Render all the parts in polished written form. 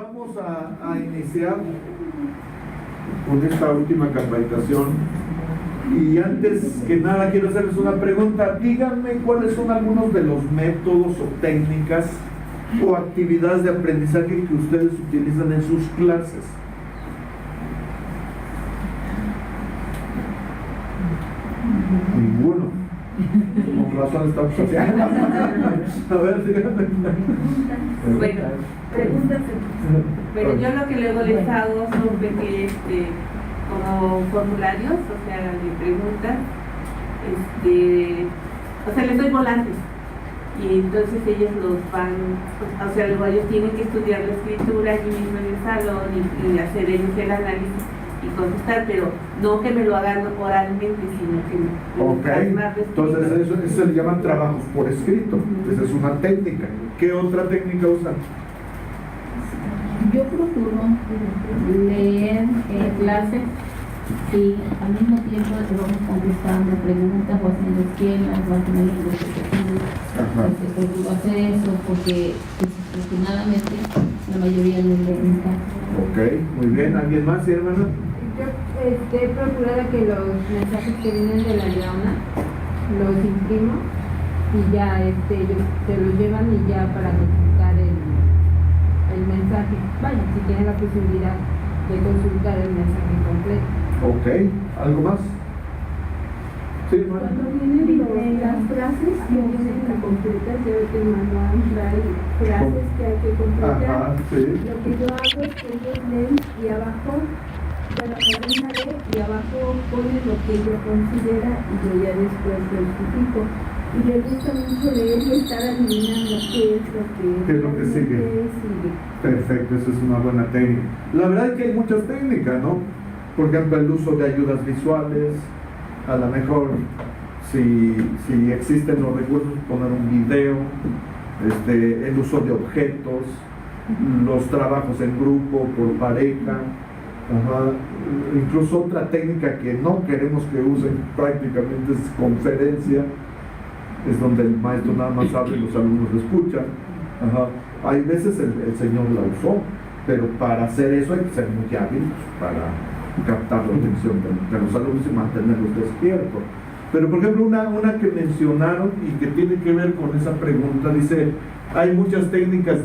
Vamos a iniciar con esta última capacitación. Y antes que nada quiero hacerles una pregunta. Díganme cuáles son algunos de los métodos o técnicas o actividades de aprendizaje que ustedes utilizan en sus clases. Ninguno. Con razón estamos haciendo. A ver, díganme. Bueno, pregúntate. Bueno, yo lo que luego les hago son pequeños como formularios, o sea, de preguntas, o sea, les doy volantes y entonces ellos los van, o sea, luego ellos tienen que estudiar la escritura allí mismo en el salón y hacer ellos el análisis y contestar, pero no que me lo hagan oralmente, sino que me Ok, entonces eso se le llaman trabajos por escrito. Esa es una técnica. ¿Qué otra técnica usan? Yo procuro leer clases y al mismo tiempo vamos contestando preguntas o haciendo esquemas o haciendo investigaciones. Procuro hacer eso porque desafortunadamente la mayoría no leen. Ok, muy bien. ¿Alguien más, hermano? Yo he procurado que los mensajes que vienen de la leona los imprimo y ya ellos se los llevan y ya para consultar el mensaje. Vaya, si tienen la posibilidad de consultar el mensaje completo. Ok, ¿algo más? Sí, hermano. Cuando vienen las frases que vienen completas, yo te mando a traer frases que hay que completar. Ajá, sí. Lo que yo hago es que ellos leen y abajo, bueno, una lee y abajo pone lo que ella considera y yo ya después lo explico. Y les gusta mucho leer y estar adivinando qué es lo que sigue. Perfecto, esa es una buena técnica. La verdad es que hay muchas técnicas, ¿no? Por ejemplo, el uso de ayudas visuales, a lo mejor si existen los recursos, poner un video, el uso de objetos, los trabajos en grupo, por pareja, incluso otra técnica que no queremos que usen prácticamente es conferencia, es donde el maestro nada más habla y los alumnos escuchan. Hay veces el Señor la usó, pero para hacer eso hay que ser muy hábil para captar la atención de los alumnos y mantenerlos despiertos. Pero por ejemplo una que mencionaron y que tiene que ver con esa pregunta, dice, hay muchas técnicas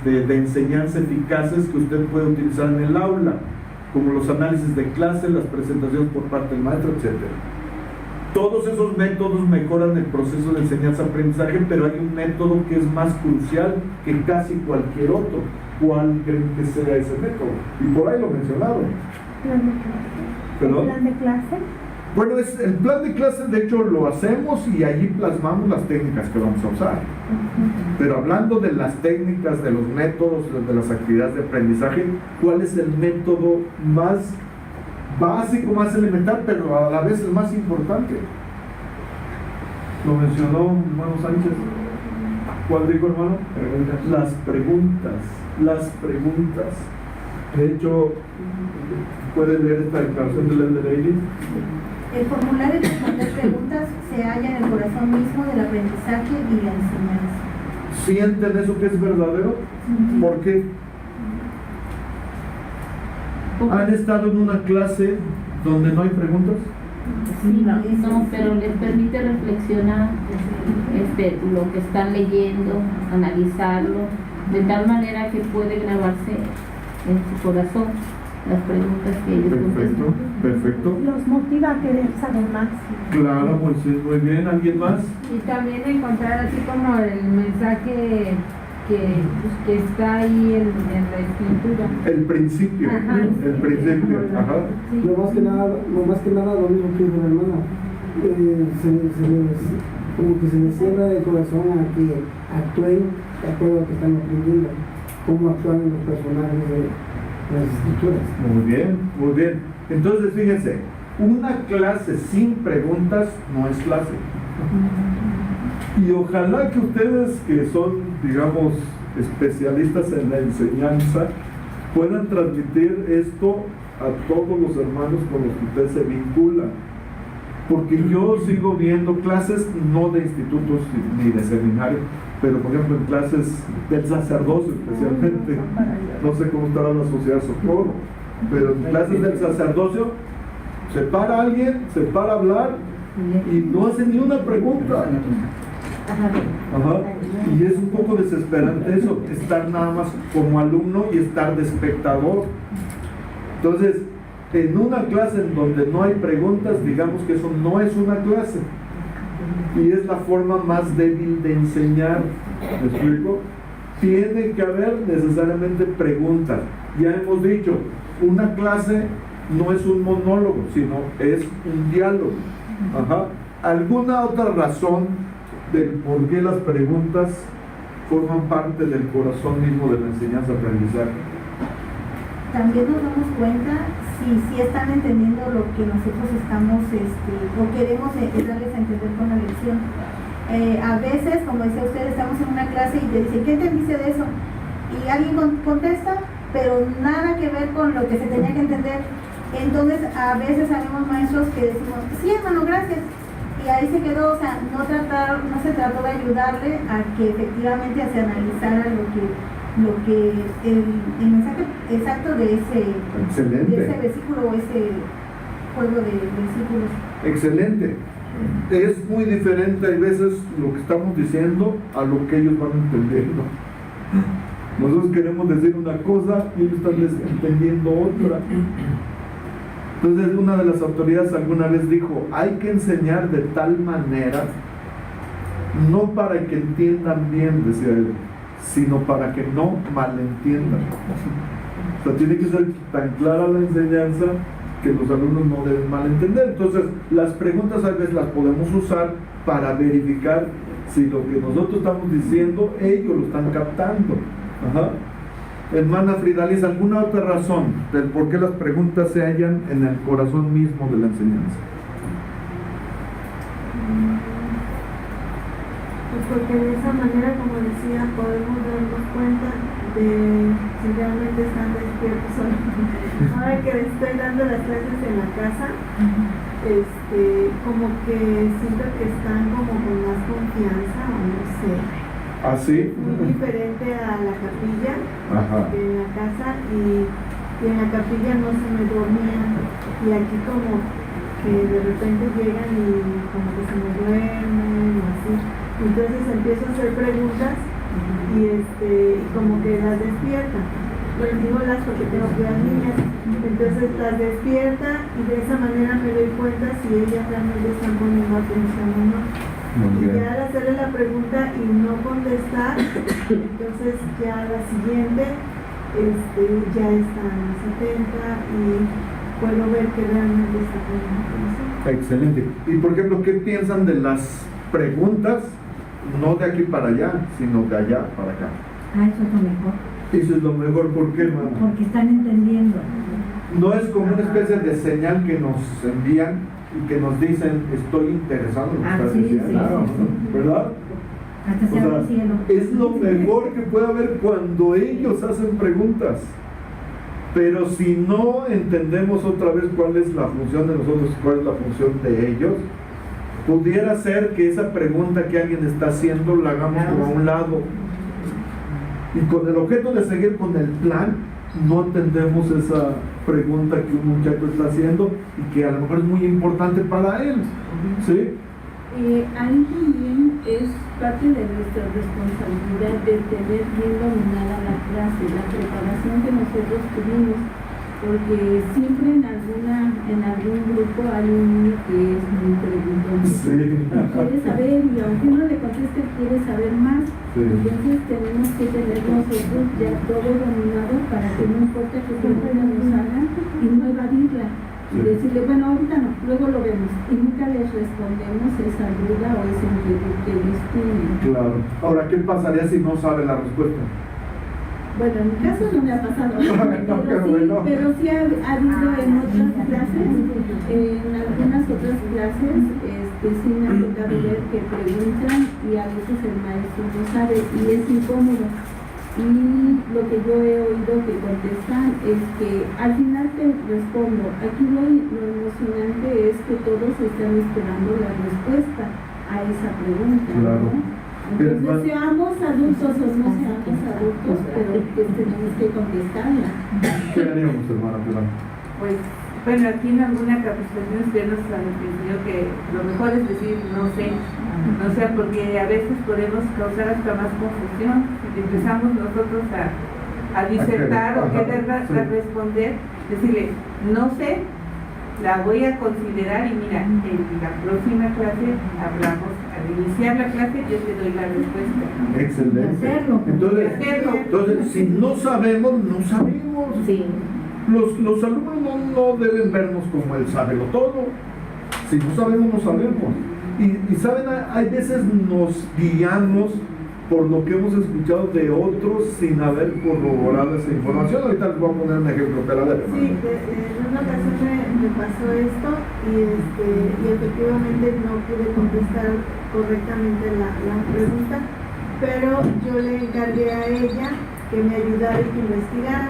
de enseñanza eficaces que usted puede utilizar en el aula, como los análisis de clase, las presentaciones por parte del maestro, etc. Todos esos métodos mejoran el proceso de enseñanza-aprendizaje, pero hay un método que es más crucial que casi cualquier otro. ¿Cuál creen que sea ese método? Y por ahí lo mencionaron. ¿Perdón? ¿El plan de clase? Bueno, el plan de clase de hecho lo hacemos y allí plasmamos las técnicas que vamos a usar. Pero hablando de las técnicas, de los métodos, de las actividades de aprendizaje, ¿cuál es el método más básico, más elemental, pero a la vez el más importante? Lo mencionó hermano Sánchez. ¿Cuál dijo, hermano? Las preguntas. De hecho, ¿pueden leer esta declaración de Lady? El formulario de responder preguntas se halla en el corazón mismo del aprendizaje y la enseñanza. ¿Sienten eso que es verdadero? ¿Por qué? ¿Han estado en una clase donde no hay preguntas? Sí, no, pero les permite reflexionar lo que están leyendo, analizarlo, de tal manera que puede grabarse en su corazón las preguntas que ellos contestan. Perfecto. Los motiva a querer saber más. Claro, pues sí, muy bien. ¿Alguien más? Y también encontrar así como el mensaje que está ahí en la escritura. El principio. Ajá, el principio. Ajá. Sí. Lo más que nada, lo mismo que dijo la hermana, como que se les cierra el corazón a que actúen de acuerdo a lo que están aprendiendo, cómo actúan los personajes de las escrituras. Muy bien. Entonces, fíjense, una clase sin preguntas no es clase. Y ojalá que ustedes, que son, digamos, especialistas en la enseñanza, puedan transmitir esto a todos los hermanos con los que ustedes se vinculan. Porque yo sigo viendo clases no de institutos ni de seminarios, pero por ejemplo en clases del sacerdocio especialmente, no sé cómo estará la sociedad socorro, pero en clases del sacerdocio se para alguien, se para a hablar y no hace ni una pregunta. Ajá. Y es un poco desesperante eso, estar nada más como alumno y estar de espectador. Entonces, en una clase en donde no hay preguntas, digamos que eso no es una clase. Y es la forma más débil de enseñar. ¿Me explico? Tiene que haber necesariamente preguntas. Ya hemos dicho, una clase no es un monólogo, sino es un diálogo. Ajá. ¿Alguna otra razón del por qué las preguntas forman parte del corazón mismo de la enseñanza-aprendizaje? También nos damos cuenta si están entendiendo lo que nosotros estamos o queremos darles a entender con la lección. A veces, como decía usted, estamos en una clase y te dicen, ¿qué entendiste de eso? Y alguien contesta, pero nada que ver con lo que se tenía que entender. Entonces, a veces habemos maestros que decimos, sí, hermano, gracias. Y ahí se quedó, o sea, no se trató de ayudarle a que efectivamente se analizara lo que el mensaje exacto de ese versículo o ese juego de versículos. Excelente. Es muy diferente, hay veces, lo que estamos diciendo a lo que ellos van entendiendo. Nosotros queremos decir una cosa y ellos están entendiendo otra. Entonces, una de las autoridades alguna vez dijo, hay que enseñar de tal manera, no para que entiendan bien, decía él, sino para que no malentiendan. O sea, tiene que ser tan clara la enseñanza que los alumnos no deben malentender. Entonces, las preguntas a veces las podemos usar para verificar si lo que nosotros estamos diciendo, ellos lo están captando. Ajá. Hermana Fridalis, ¿alguna otra razón del por qué las preguntas se hallan en el corazón mismo de la enseñanza? Pues porque de esa manera, como decía, podemos darnos cuenta de si realmente están despiertos o no. Ahora que estoy dando las clases en la casa, como que siento que están como con más confianza, o no sé. ¿Ah, sí? Muy diferente a la capilla. Ajá. En la casa y en la capilla no se me dormían, y aquí como que de repente llegan y como que se me duermen o así. Entonces empiezo a hacer preguntas y como que las despierta. Bueno, digo las porque tengo que las niñas. Entonces las despierta y de esa manera me doy cuenta si ellas realmente están poniendo atención o no. Y ya al hacerle la pregunta y no contestar, entonces ya la siguiente ya está más atenta y puedo ver que realmente está poniendo atención. Excelente. Y por ejemplo, ¿qué piensan de las preguntas? No de aquí para allá, sino de allá para acá. Eso es lo mejor. Eso es lo mejor, ¿por qué, hermano? Porque están entendiendo. No es como una especie de señal que nos envían y que nos dicen, estoy interesado en lo que estás diciendo, sí. ¿verdad? Hasta se abre el cielo. Es lo mejor que puede haber cuando ellos hacen preguntas. Pero si no entendemos otra vez cuál es la función de nosotros, cuál es la función de ellos, pudiera ser que esa pregunta que alguien está haciendo la hagamos como a un lado. Y con el objeto de seguir con el plan, no entendemos esa pregunta que un muchacho está haciendo y que a lo mejor es muy importante para él. ¿Sí? Ahí también es parte de nuestra responsabilidad de tener bien dominada la clase, la preparación que nosotros tuvimos, porque siempre en algún grupo hay un niño que es muy preguntón. Sí. Quiere saber y aunque uno le conteste, quiere saber más. Sí. Entonces tenemos que tener nosotros ya todo dominado para que no importa que siempre nos hagan y no evadirla. Y decirle, bueno, ahorita no, luego lo vemos. Y nunca les respondemos esa duda o ese inquietud que ellos tienen. Claro. Ahora, ¿qué pasaría si no sabe la respuesta? Bueno, en mi caso no me ha pasado, pero sí ha habido en otras clases, en algunas otras clases, sí me ha tocado ver que preguntan y a veces el maestro no sabe y es incómodo. Y lo que yo he oído que contestan es que al final te respondo. Aquí lo emocionante es que todos están esperando la respuesta a esa pregunta, Claro. ¿no? Pero Entonces, seamos adultos o no seamos adultos, pero pues tenemos que contestarla. ¿Qué haríamos, hermana Pilar? Pues, bueno, aquí en alguna capacitación usted nos enseñó que lo mejor es decir no sé, porque a veces podemos causar hasta más confusión. Si empezamos nosotros a disertar o querer responder, decirle no sé, la voy a considerar y mira, en la próxima clase hablamos, al iniciar la clase yo te doy la respuesta. Excelente. Hacerlo. Entonces, si no sabemos, no sabemos. Sí. Los alumnos no deben vernos como el sábelo todo. Si no sabemos, no sabemos. Y saben, hay veces nos guiamos por lo que hemos escuchado de otros sin haber corroborado esa información. Ahorita les voy a poner un ejemplo, pero a ver. Sí, en una ocasión me pasó esto y efectivamente no pude contestar correctamente la pregunta, pero yo le encargué a ella que me ayudara y que investigara,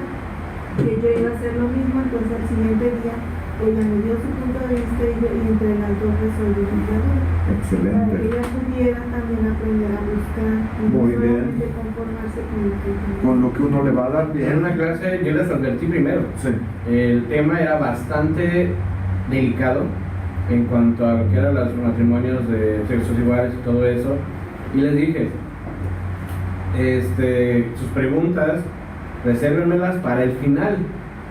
que yo iba a hacer lo mismo. Entonces al siguiente día ella me dio su punto de vista y entre las dos resolvimos la duda. Para que Excelente. ellas pudieran también aprender a buscar y no Muy bien. solamente conformarse Con lo que uno le va a dar En bien. una clase yo les advertí primero. Sí. El tema era bastante delicado en cuanto a lo que eran los matrimonios de sexos iguales y todo eso. Y les dije, sus preguntas, resérvenmelas para el final.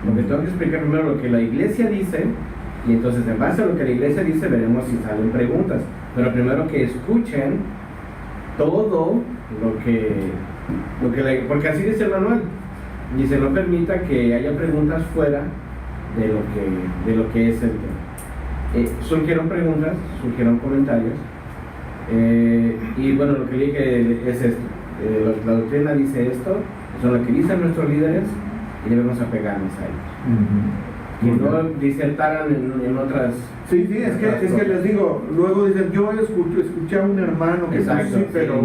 Porque tengo que explicar primero lo que la iglesia dice, y entonces en base a lo que la iglesia dice veremos si salen preguntas. Pero primero que escuchen todo porque así dice el manual. Dice, no permita que haya preguntas fuera de lo que es el tema. Surgieron preguntas, surgieron comentarios, y bueno, lo que dije es esto. La doctrina dice esto, son lo que dicen nuestros líderes, y debemos apegarnos a ellos. Que no disertaran en otras. Sí, es que les digo, luego dicen, yo escuché a un hermano que Exacto, sí, pero sí.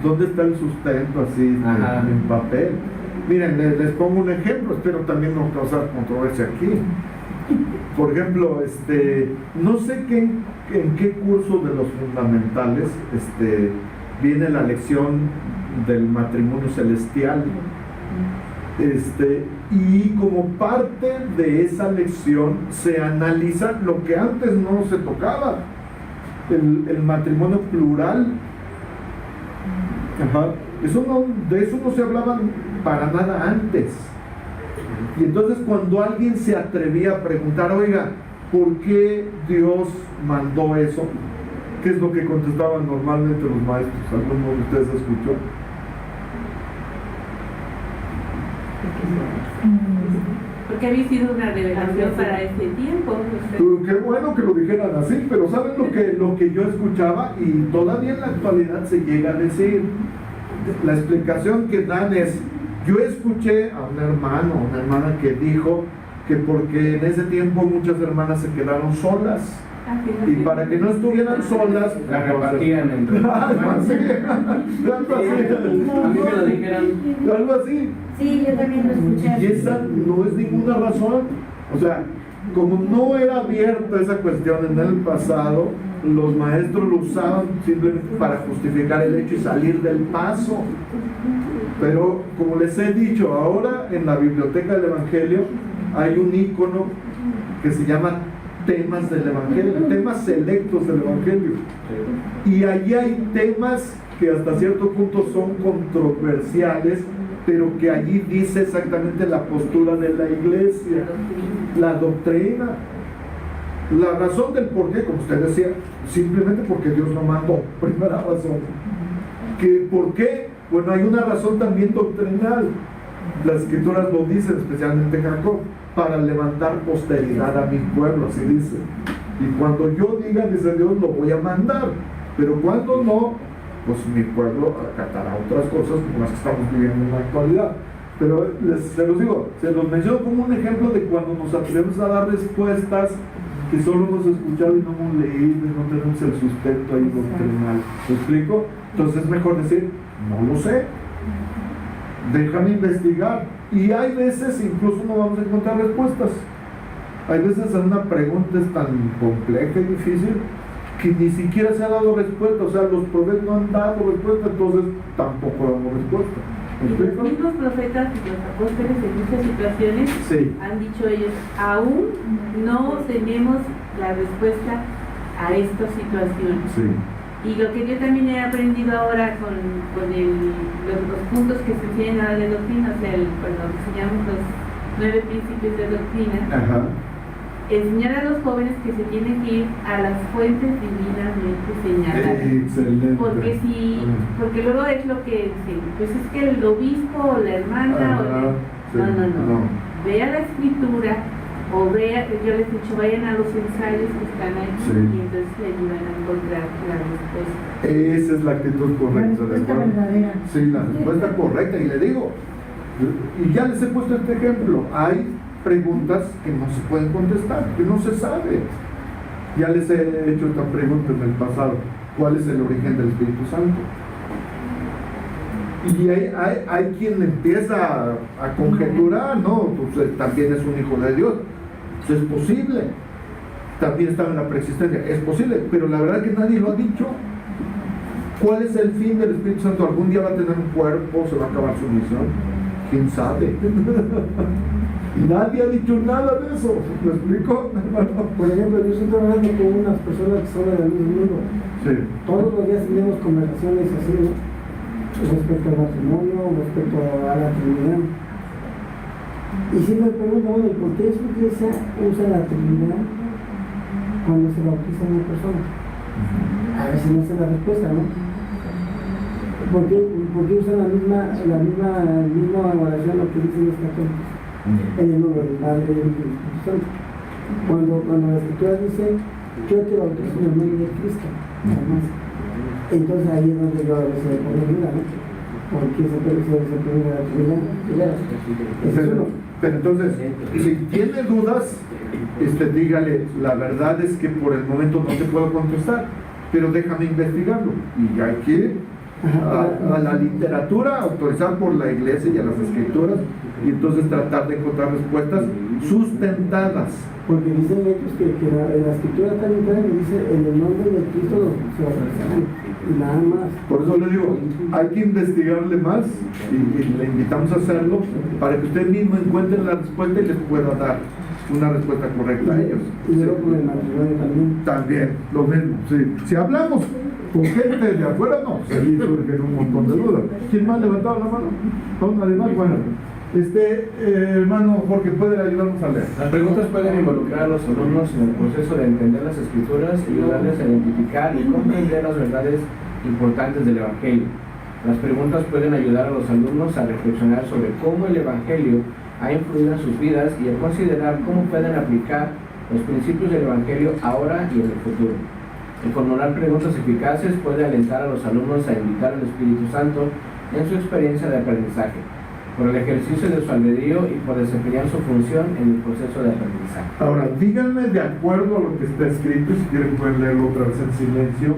¿dónde está el sustento así Ajá. en papel? Miren, les pongo un ejemplo, espero también no causar controversia aquí. Por ejemplo, no sé en qué curso de los fundamentales viene la lección del matrimonio celestial. Y como parte de esa lección se analiza lo que antes no se tocaba, el matrimonio plural. Ajá. De eso no se hablaba para nada antes. Y entonces cuando alguien se atrevía a preguntar, oiga, ¿por qué Dios mandó eso? ¿Qué es lo que contestaban normalmente los maestros? ¿Alguno de ustedes escuchó? Porque había sido una revelación para ese tiempo. Pero qué bueno que lo dijeran así, pero ¿saben lo que yo escuchaba? Y todavía en la actualidad se llega a decir. La explicación que dan es, yo escuché a un hermano, una hermana que dijo que porque en ese tiempo muchas hermanas se quedaron solas. Y para que no estuvieran solas, La repartían entre. algo así. A mí me lo dijeron. Algo así. Sí, yo también lo escuché. Y esa no es ninguna razón. O sea, como no era abierta esa cuestión en el pasado, los maestros lo usaban simplemente para justificar el hecho y salir del paso. Pero como les he dicho, ahora en la biblioteca del Evangelio hay un icono que se llama temas del Evangelio, temas selectos del Evangelio. Y allí hay temas que hasta cierto punto son controversiales, pero que allí dice exactamente la postura de la iglesia, la doctrina. La razón del por qué, como usted decía, simplemente porque Dios no mandó, primera razón. ¿Por qué? Bueno, hay una razón también doctrinal. Las escrituras lo dicen, especialmente Jacob, para levantar posteridad a mi pueblo, así dice. Y cuando yo diga, dice Dios, lo voy a mandar. Pero cuando no, pues mi pueblo acatará otras cosas como las que estamos viviendo en la actualidad. Pero se los digo, se los menciono como un ejemplo de cuando nos atrevemos a dar respuestas que solo hemos escuchado y no hemos leído y no tenemos el sustento ahí doctrinal. ¿Me explico? Entonces es mejor decir, no lo sé, déjame investigar. Y hay veces incluso no vamos a encontrar respuestas. Hay veces una pregunta es tan compleja y difícil que ni siquiera se ha dado respuesta, o sea, los profetas no han dado respuesta, entonces tampoco damos respuesta. ¿Me Y los explico? mismos profetas y los apóstoles en muchas situaciones Sí. han dicho ellos, aún no tenemos la respuesta a esta situación. Sí. Y lo que yo también he aprendido ahora con los puntos que se enseñan ahora de doctrina, o sea, cuando enseñamos los 9 principios de doctrina, Ajá. enseñar a los jóvenes que se tienen que ir a las fuentes divinamente señaladas. Excelente. Porque luego es lo que dicen, pues es que el obispo o la hermana, Ajá, sí, no. Vea la escritura, o vea, yo les he dicho, vayan a los ensayos que están aquí Sí. y entonces le ayudan a encontrar la respuesta. Esa es la actitud La correcta. ¿de respuesta acuerdo? verdadera. Sí, la respuesta correcta. Y le digo, y ya les he puesto este ejemplo, hay preguntas que no se pueden contestar, que no se sabe. Ya les he hecho esta pregunta en el pasado. ¿Cuál es el origen del Espíritu Santo? Y hay quien empieza a conjeturar, ¿no? Pues también es un hijo de Dios. Eso es posible. También estaba en la preexistencia. Es posible, pero la verdad que nadie lo ha dicho. ¿Cuál es el fin del Espíritu Santo? ¿Algún día va a tener un cuerpo? ¿Se va a acabar su misión? ¿Quién sabe? Nadie ha dicho nada de eso. ¿Me explico? Por ejemplo, yo estoy trabajando con unas personas que son del mismo mundo. Sí. Todos los días tenemos conversaciones así, ¿no? Respecto al matrimonio, respecto a la Trinidad. Y siempre preguntan, bueno, ¿por qué es que se usa la Trinidad cuando se bautiza a una persona? A veces no sé la respuesta, ¿no? ¿Por qué usan la misma oración lo que dicen los católicos? En el nombre del Padre y del Espíritu Santo. Cuando la Escritura dice, yo te bautizo en el nombre de Cristo, además. Entonces ahí es donde yo a veces le pongo duda, ¿no? Porque se pone la Trinidad. Eso es uno. Pero entonces, si tiene dudas, dígale, la verdad es que por el momento no te puedo contestar, pero déjame investigarlo. Y hay que ir a la literatura, autorizar por la iglesia y a las escrituras, y entonces tratar de encontrar respuestas sustentadas. Porque dicen ellos que la escritura también dice en el nombre de Cristo se bautizarán, y nada más. Por eso le digo, hay que investigarle más y le invitamos a hacerlo para que usted mismo encuentre la respuesta y les pueda dar una respuesta correcta a ellos. Y luego con el matrimonio también. También, lo mismo, sí. Si hablamos con gente de afuera, no, se surgen un montón de dudas. ¿Quién más levantaba la mano? ¿No? ¿Nadie más? Bueno, hermano Jorge, ¿puede ayudarnos a leer? Las preguntas pueden involucrar a los alumnos en el proceso de entender las escrituras y ayudarles a identificar y comprender las verdades importantes del Evangelio. Las preguntas pueden ayudar a los alumnos a reflexionar sobre cómo el Evangelio ha influido en sus vidas y a considerar cómo pueden aplicar los principios del Evangelio ahora y en el futuro. El formular preguntas eficaces puede alentar a los alumnos a invitar al Espíritu Santo en su experiencia de aprendizaje, por el ejercicio de su albedrío y por desempeñar su función en el proceso de aprendizaje. Ahora, díganme de acuerdo a lo que está escrito, si quieren pueden leerlo otra vez en silencio,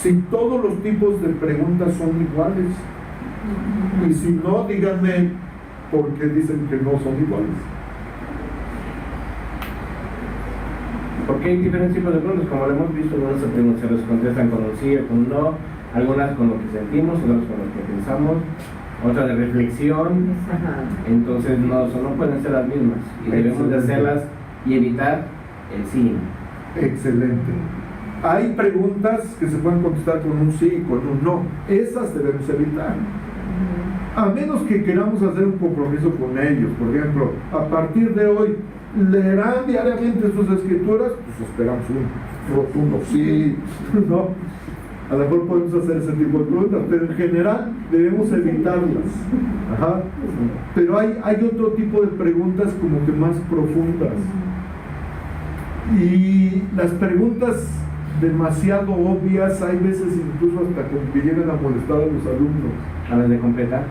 si todos los tipos de preguntas son iguales. Y si no, díganme por qué dicen que no son iguales. Porque hay diferentes tipos de preguntas, como lo hemos visto, algunas se les contestan con un sí o con un no, algunas con lo que sentimos, otras con lo que pensamos, otra de reflexión. Entonces no pueden ser las mismas y debemos de hacerlas y evitar el sí. Excelente. Hay preguntas que se pueden contestar con un sí y con un no. Esas debemos evitar. A menos que queramos hacer un compromiso con ellos. Por ejemplo, a partir de hoy, ¿leerán diariamente sus escrituras? Pues esperamos un rotundo sí, ¿no? A lo mejor podemos hacer ese tipo de preguntas, pero en general debemos evitarlas. Ajá. Pero hay otro tipo de preguntas como que más profundas. Y las preguntas demasiado obvias, hay veces incluso hasta como que llegan a molestar a los alumnos. A las de completar.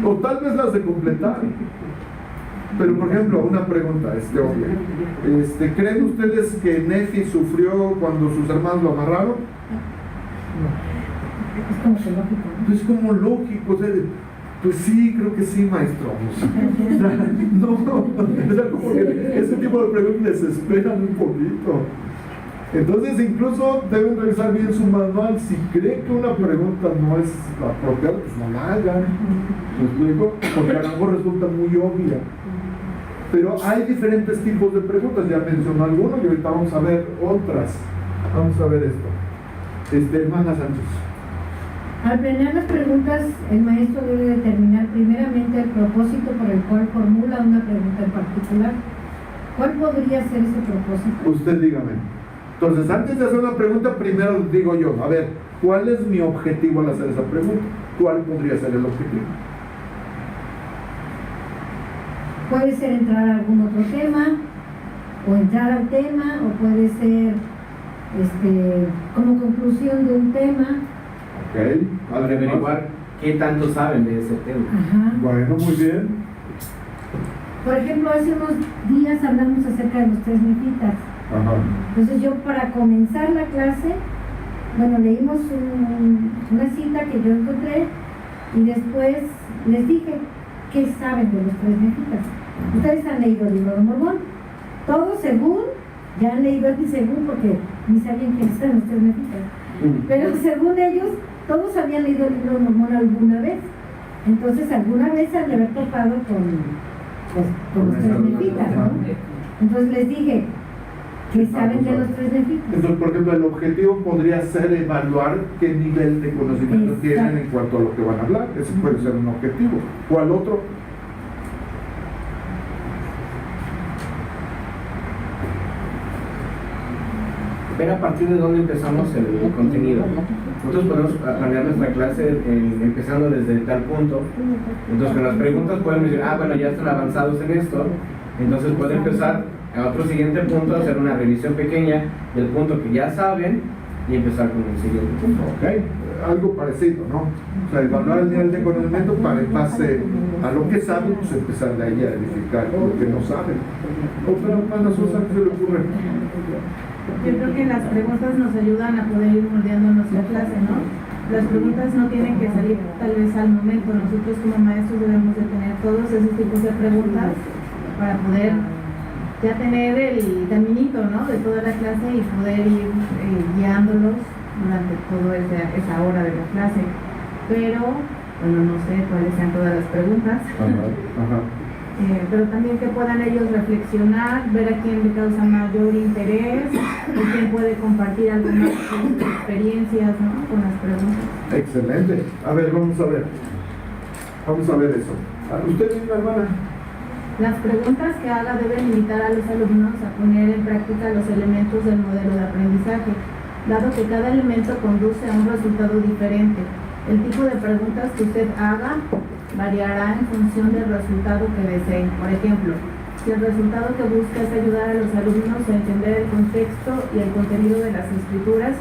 O tal vez las de completar. Pero por ejemplo, una pregunta obvia. ¿Creen ustedes que Nefi sufrió cuando sus hermanos lo amarraron? Es como que lógico, ¿no? Es como lógico, o sea, pues sí, creo que sí, maestro. No, o sea, como que ese tipo de preguntas desesperan un poquito. Entonces incluso deben revisar bien su manual. Si cree que una pregunta no es apropiada, pues no la hagan. ¿Me explico? Porque a lo mejor resulta muy obvia. Pero hay diferentes tipos de preguntas. Ya mencionó alguno y ahorita vamos a ver otras. Vamos a ver esto. Hermana Sánchez. Al planear las preguntas, el maestro debe determinar primeramente el propósito por el cual formula una pregunta en particular. ¿Cuál podría ser ese propósito? Usted dígame. Entonces, antes de hacer una pregunta, primero digo yo, a ver, ¿cuál es mi objetivo al hacer esa pregunta? ¿Cuál podría ser el objetivo? Puede ser entrar a algún otro tema, o entrar al tema, o puede ser como conclusión de un tema. Ok, Para averiguar qué tanto saben de ese tema. Ajá. bueno, muy bien. Por ejemplo, hace unos días hablamos acerca de los 3 nefitas. Ajá. Entonces yo, para comenzar la clase, bueno, leímos una cita que yo encontré y después les dije qué saben de los 3 nefitas. Ustedes han leído el libro de Mormón, todos según, ya han leído el según porque ni sabían quiénes eran los 3 nefitas, pero según ellos, todos habían leído el libro de Mormón alguna vez. Entonces alguna vez han de haber topado con los 3 nefitas, ¿no? Entonces les dije, ¿qué saben de los 3 nefitas? Entonces, por ejemplo, el objetivo podría ser evaluar qué nivel de conocimiento Exacto. tienen en cuanto a lo que van a hablar. Ese puede ser un objetivo. ¿Cuál otro? Ver a partir de dónde empezamos el contenido. Nosotros podemos planear nuestra clase empezando desde tal punto. Entonces, con las preguntas podemos decir, bueno, ya están avanzados en esto. Entonces, pueden empezar a otro siguiente punto, hacer una revisión pequeña del punto que ya saben y empezar con el siguiente punto. Ok, algo parecido, ¿no? O sea, evaluar el nivel de conocimiento para en base a lo que saben, pues empezar de ahí a verificar lo que no saben. Otra hermana Susa, ¿qué se le ocurre? Yo creo que las preguntas nos ayudan a poder ir moldeando nuestra clase, ¿no? Las preguntas no tienen que salir tal vez al momento. Nosotros como maestros debemos de tener todos esos tipos de preguntas para poder ya tener el caminito, ¿no?, de toda la clase y poder ir guiándolos durante toda esa hora de la clase. Pero, bueno, no sé cuáles sean todas las preguntas. Ajá. Pero también que puedan ellos reflexionar, ver a quién le causa mayor interés, o quién puede compartir algunas de sus experiencias, ¿no?, con las preguntas. Excelente. A ver, vamos a ver. Vamos a ver eso. ¿Usted misma, hermana? Las preguntas que haga deben invitar a los alumnos a poner en práctica los elementos del modelo de aprendizaje, dado que cada elemento conduce a un resultado diferente. El tipo de preguntas que usted haga variará en función del resultado que desee. Por ejemplo, si el resultado que busca es ayudar a los alumnos a entender el contexto y el contenido de las escrituras,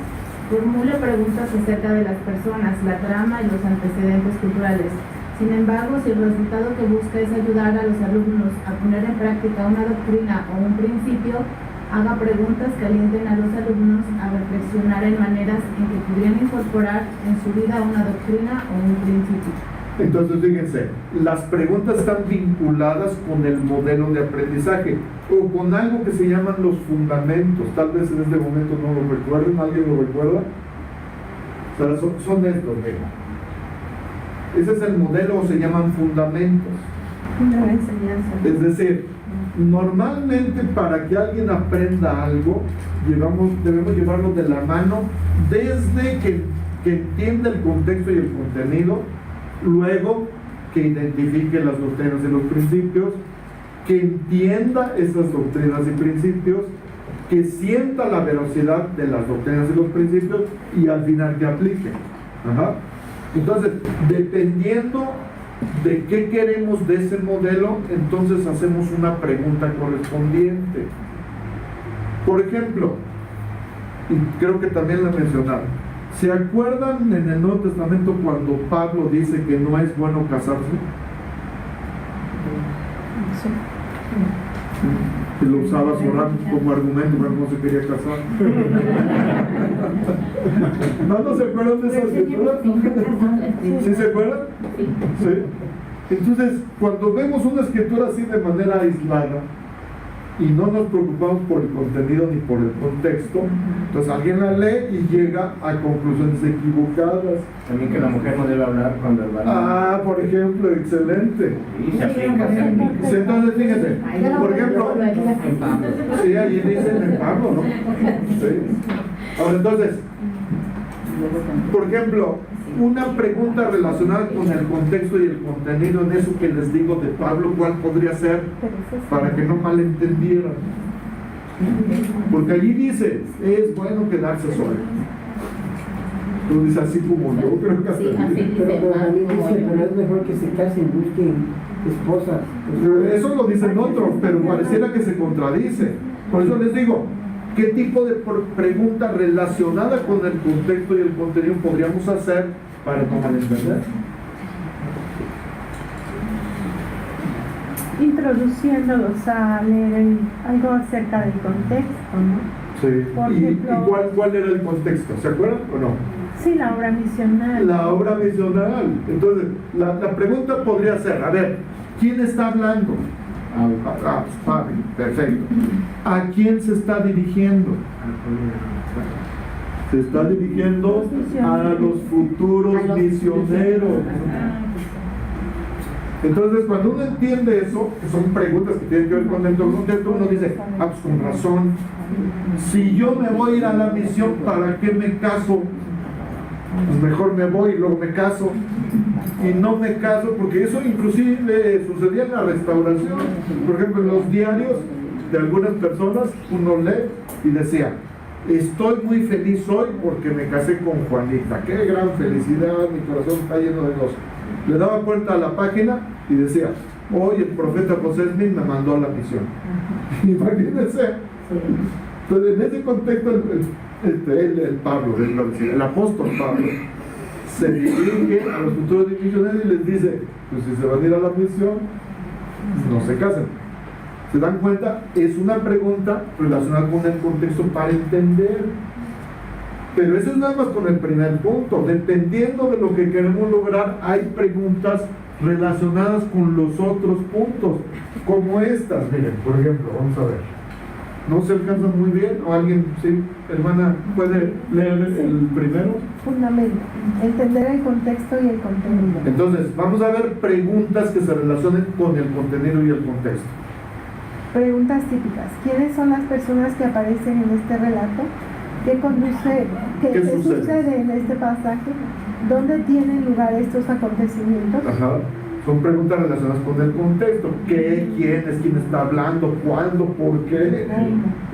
formule preguntas acerca de las personas, la trama y los antecedentes culturales. Sin embargo, si el resultado que busca es ayudar a los alumnos a poner en práctica una doctrina o un principio, haga preguntas que alienten a los alumnos a reflexionar en maneras en que podrían incorporar en su vida una doctrina o un principio. Entonces, fíjense, las preguntas están vinculadas con el modelo de aprendizaje o con algo que se llaman los fundamentos. Tal vez en este momento no lo recuerden, ¿alguien lo recuerda? O sea, son estos, miren. Ese es el modelo, se llaman fundamentos. Una enseñanza. Es decir, normalmente para que alguien aprenda algo, debemos llevarlo de la mano desde que entienda el contexto y el contenido, luego que identifique las doctrinas y los principios, que entienda esas doctrinas y principios, que sienta la veracidad de las doctrinas y los principios y al final que aplique. Ajá. Entonces, dependiendo de qué queremos de ese modelo, entonces hacemos una pregunta correspondiente. Por ejemplo, y creo que también lo mencionaron, ¿se acuerdan en el Nuevo Testamento cuando Pablo dice que no es bueno casarse? Sí. Y lo usaba como argumento, pero no se quería casar. ¿No se acuerdan de esa escritura? ¿Sí se acuerdan? Sí. Entonces, cuando vemos una escritura así de manera aislada, y no nos preocupamos por el contenido ni por el contexto, entonces alguien la lee y llega a conclusiones equivocadas. También que la mujer no debe hablar cuando el varón. Por ejemplo, excelente. Sí, se aplica. Sí, entonces fíjense, por ejemplo, sí, allí dicen en Pablo, ¿no? Sí. Ahora entonces, por ejemplo, una pregunta relacionada con el contexto y el contenido en eso que les digo de Pablo, ¿cuál podría ser? Para que no malentendieran. Porque allí dice, es bueno quedarse solo. Tú dices así como yo, creo que hasta Sí, así dice. Pero también dice, pero es mejor que se casen, busquen esposas. Eso lo dicen otros, pero pareciera que se contradice. Por eso les digo, ¿qué tipo de pregunta relacionada con el contexto y el contenido podríamos hacer para no malentender? Introduciéndolos a leer algo acerca del contexto, ¿no? Sí. Por ¿Y ejemplo, cuál era el contexto? ¿Se acuerdan o no? Sí, la obra misional. La obra misional. Entonces, la pregunta podría ser, a ver, ¿quién está hablando? Pablo, perfecto. ¿A quién se está dirigiendo? Se está dirigiendo a los futuros misioneros. Entonces, cuando uno entiende eso, que son preguntas que tienen que ver con el contexto, uno dice, pues con razón, si yo me voy a ir a la misión, ¿para qué me caso? Pues mejor me voy y luego me caso. Y no me caso, porque eso inclusive sucedía en la restauración. Por ejemplo, en los diarios de algunas personas, uno lee y decía, estoy muy feliz hoy porque me casé con Juanita. Qué gran felicidad, mi corazón está lleno de gozo. Le daba vuelta a la página y decía, hoy el profeta José Smith me mandó a la misión. Imagínense. Entonces, en ese contexto, el Pablo, el apóstol Pablo, se dirige a los futuros misioneros y les dice, pues si se van a ir a la misión, no se casen. ¿Se dan cuenta? Es una pregunta relacionada con el contexto para entender. Pero eso es nada más con el primer punto. Dependiendo de lo que queremos lograr, hay preguntas relacionadas con los otros puntos, como estas. Miren, por ejemplo, vamos a ver. ¿No se alcanzan muy bien? ¿O alguien, sí, hermana, puede leer el primero? Fundamento, entender el contexto y el contenido. Entonces, vamos a ver preguntas que se relacionen con el contenido y el contexto. Preguntas típicas. ¿Quiénes son las personas que aparecen en este relato? ¿Qué sucede en este pasaje? ¿Dónde tienen lugar estos acontecimientos? Ajá. Son preguntas relacionadas con el contexto. ¿Qué? ¿Quién es? ¿Quién está hablando? ¿Cuándo? ¿Por qué?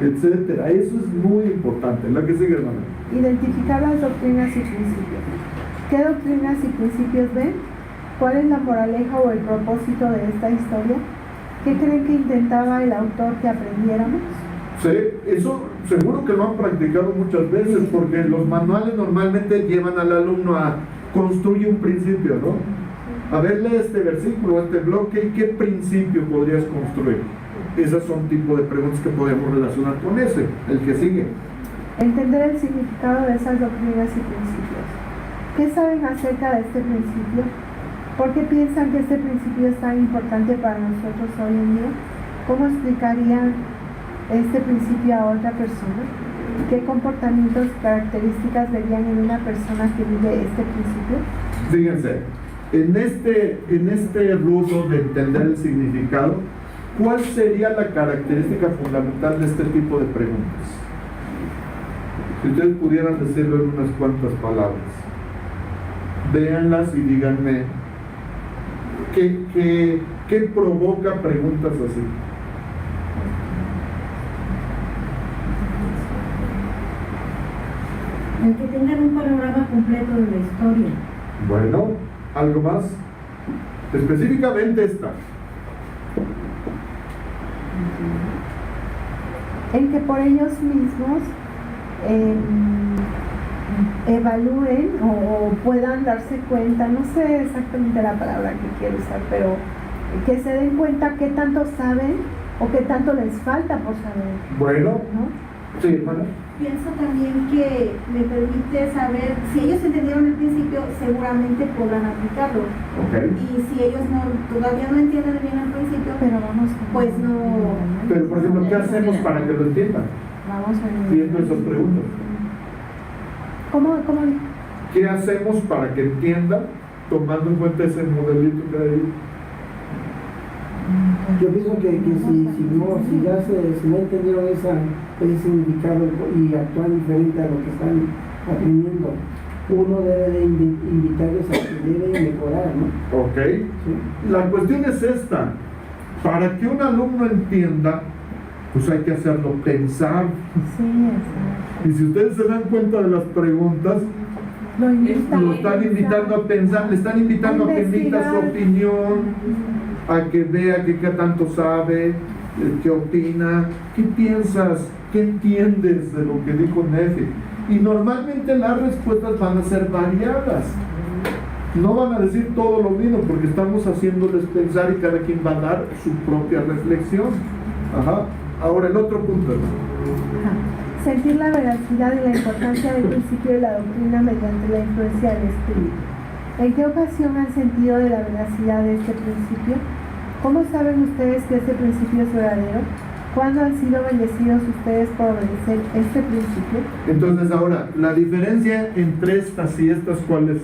Etcétera. Eso es muy importante. La que sigue, hermano. Identificar las doctrinas y principios. ¿Qué doctrinas y principios ven? ¿Cuál es la moraleja o el propósito de esta historia? ¿Qué creen que intentaba el autor que aprendiéramos? Sí, eso seguro que lo han practicado muchas veces, porque los manuales normalmente llevan al alumno a construir un principio, ¿no? A ver, lee este versículo, este bloque, ¿y qué principio podrías construir? Esas son tipo de preguntas que podemos relacionar con ese, el que sigue. Entender el significado de esas doctrinas y principios. ¿Qué saben acerca de este principio? ¿Por qué piensan que este principio es tan importante para nosotros hoy en día? ¿Cómo explicarían este principio a otra persona? ¿Qué comportamientos y características verían en una persona que vive este principio? Fíjense, en este rubro de entender el significado, ¿cuál sería la característica fundamental de este tipo de preguntas? Si ustedes pudieran decirlo en unas cuantas palabras, véanlas y díganme ¿qué provoca preguntas así? El que tengan un panorama completo de la historia. Bueno, ¿algo más? Específicamente esta. En que por ellos mismos evalúen o puedan darse cuenta, no sé exactamente la palabra que quiero usar, pero que se den cuenta qué tanto saben o qué tanto les falta por saber. Bueno, ¿no? Sí, hermano. Pienso también que me permite saber, si ellos entendieron el principio, seguramente podrán aplicarlo. Ok. Y si ellos todavía no entienden bien el principio, Pero vamos pues no. Pero, por ejemplo, ¿qué hacemos para que lo entiendan? Vamos a Viendo esas preguntas. ¿Cómo? ¿Qué hacemos para que entiendan, tomando en cuenta ese modelito que hay? Yo pienso que si no entendieron ese significado y actúan diferente a lo que están aprendiendo, uno debe de invitarles a que deben mejorar, ¿no? Ok. Sí. La cuestión es esta. Para que un alumno entienda, pues hay que hacerlo pensar. Sí, exacto. Y si ustedes se dan cuenta de las preguntas, Lo invita lo están invitando a pensar, le están invitando a que emita su opinión, a que vea qué tanto sabe, qué opina, qué piensas, qué entiendes de lo que dijo Nefi. Y normalmente las respuestas van a ser variadas. No van a decir todo lo mismo porque estamos haciéndoles pensar y cada quien va a dar su propia reflexión. Ajá. Ahora el otro punto. sentir la veracidad y la importancia del principio de la doctrina mediante la influencia del espíritu. ¿En qué ocasión han sentido de la veracidad de este principio? ¿Cómo saben ustedes que este principio es verdadero? ¿Cuándo han sido bendecidos ustedes por obedecer este principio? Entonces ahora, la diferencia entre estas y estas, ¿cuál es?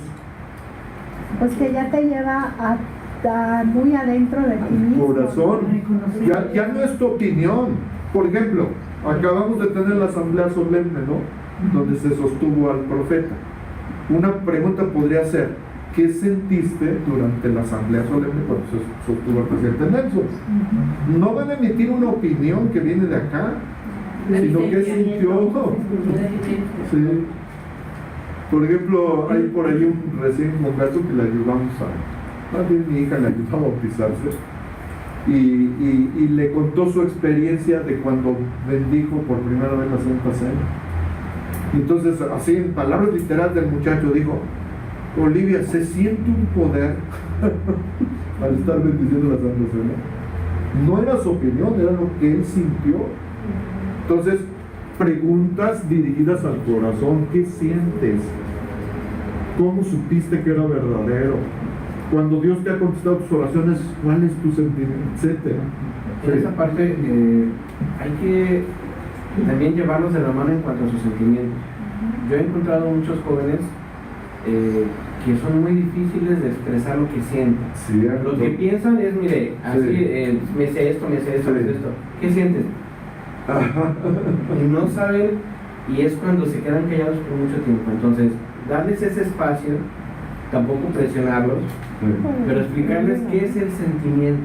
Pues que ya te lleva a muy adentro de ti mismo. Corazón. Ya no es tu opinión. Por ejemplo, acabamos de tener la asamblea solemne, ¿no? Donde se sostuvo al profeta. Una pregunta podría ser, ¿qué sentiste durante la asamblea solemne cuando se sostuvo al presidente Nelson? No van a emitir una opinión que viene de acá, sino qué sintió. Sí. Por ejemplo, hay por ahí un recién converso que le ayudamos más bien mi hija le ayudó a bautizarse y le contó su experiencia de cuando bendijo por primera vez la Santa Cena. Y entonces, así en palabras literales del muchacho dijo: Olivia, se siente un poder al estar bendiciendo la Santa Cena. No era su opinión, era lo que él sintió. Entonces, preguntas dirigidas al corazón: ¿qué sientes? ¿Cómo supiste que era verdadero? Cuando Dios te ha contestado tus oraciones, ¿cuál es tu sentimiento? Etcétera. En esa parte hay que también llevarlos de la mano en cuanto a sus sentimientos. Yo he encontrado muchos jóvenes que son muy difíciles de expresar lo que sienten. Cierto. Lo que piensan es, mire, así, Sí. me sé esto, me sé esto, Sí. me sé esto. ¿Qué sientes? Y no saben, y es cuando se quedan callados por mucho tiempo. Entonces, darles ese espacio, tampoco presionarlos, pero explicarles qué es el sentimiento.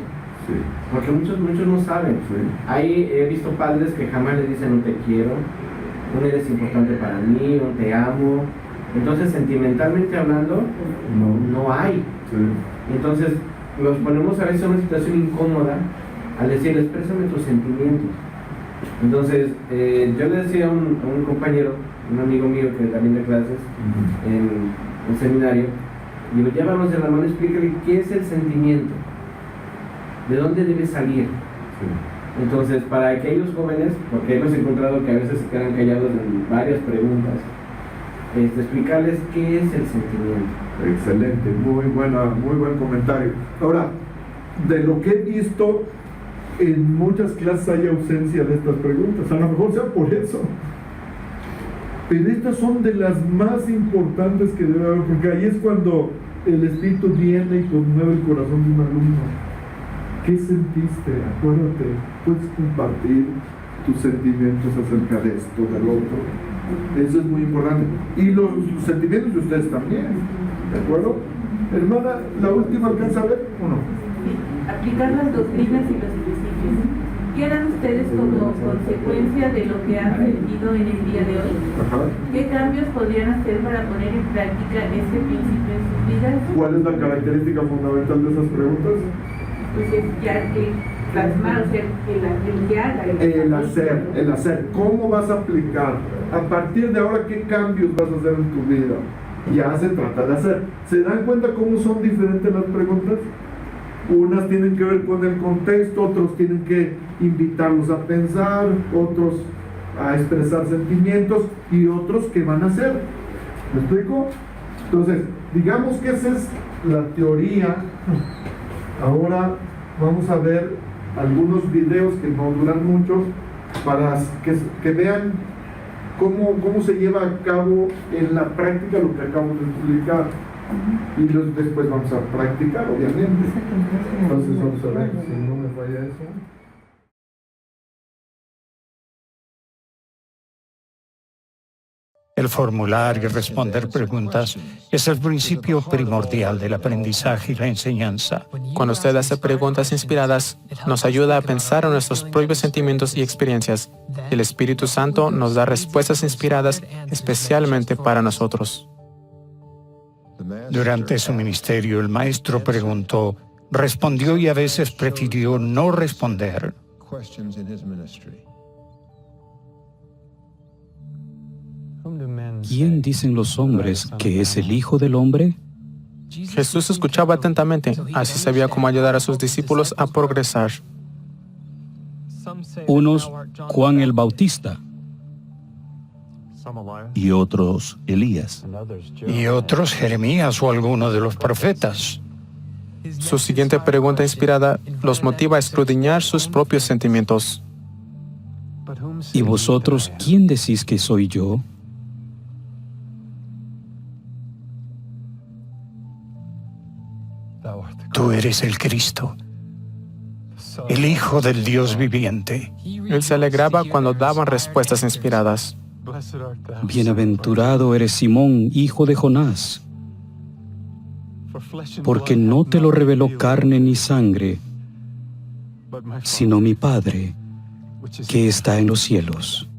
Sí. Porque muchos no saben. Sí. He visto padres que jamás les dicen un te quiero, un eres importante para mí, un te amo. Entonces, sentimentalmente hablando, no hay. Sí. Entonces, los ponemos a veces en una situación incómoda al decir, exprésame tus sentimientos. Entonces, yo le decía a un compañero, un amigo mío que también da clases en un seminario, digo, llévanos de la mano, explícale qué es el sentimiento, de dónde debe salir. Sí. Entonces, para aquellos jóvenes, porque hemos encontrado que a veces se quedan callados en varias preguntas, explicarles qué es el sentimiento. Excelente, muy buen comentario. Ahora, de lo que he visto, en muchas clases hay ausencia de estas preguntas. A lo mejor sea por eso. Pero estas son de las más importantes que debe haber, porque ahí es cuando el Espíritu viene y conmueve el corazón de un alumno. ¿Qué sentiste? Acuérdate, puedes compartir tus sentimientos acerca de esto, del otro. Eso es muy importante. Y los sentimientos de ustedes también, ¿de acuerdo? Hermana, ¿la última alcanza a ver o no? Sí, aplicar las doctrinas y los principios. ¿Qué harán ustedes como consecuencia de lo que han sentido en el día de hoy? Ajá. ¿Qué cambios podrían hacer para poner en práctica este principio en sus vidas? ¿Cuál es la característica fundamental de esas preguntas? Pues es ya plasmar, o sea, el que haga. El hacer. ¿Cómo vas a aplicar? A partir de ahora, ¿qué cambios vas a hacer en tu vida? Ya se trata de hacer. ¿Se dan cuenta cómo son diferentes las preguntas? Unas tienen que ver con el contexto, otros tienen que invitarlos a pensar, otros a expresar sentimientos y otros que van a hacer. ¿Me explico? Entonces, digamos que esa es la teoría. Ahora vamos a ver algunos videos que no duran mucho para que vean cómo se lleva a cabo en la práctica lo que acabo de explicar. Y después vamos a practicar, obviamente. Entonces vamos a ver si no me falla eso. El formular y responder preguntas es el principio primordial del aprendizaje y la enseñanza. Cuando usted hace preguntas inspiradas, nos ayuda a pensar en nuestros propios sentimientos y experiencias. El Espíritu Santo nos da respuestas inspiradas especialmente para nosotros. Durante su ministerio, el maestro preguntó, respondió y a veces prefirió no responder. ¿Quién dicen los hombres que es el Hijo del Hombre? Jesús escuchaba atentamente, así sabía cómo ayudar a sus discípulos a progresar. Unos, Juan el Bautista, y otros, Elías. Y otros, Jeremías o alguno de los profetas. Su siguiente pregunta inspirada los motiva a escudriñar sus propios sentimientos. ¿Y vosotros quién decís que soy yo? Tú eres el Cristo, el Hijo del Dios viviente. Él se alegraba cuando daban respuestas inspiradas. Bienaventurado eres Simón, hijo de Jonás, porque no te lo reveló carne ni sangre, sino mi Padre, que está en los cielos.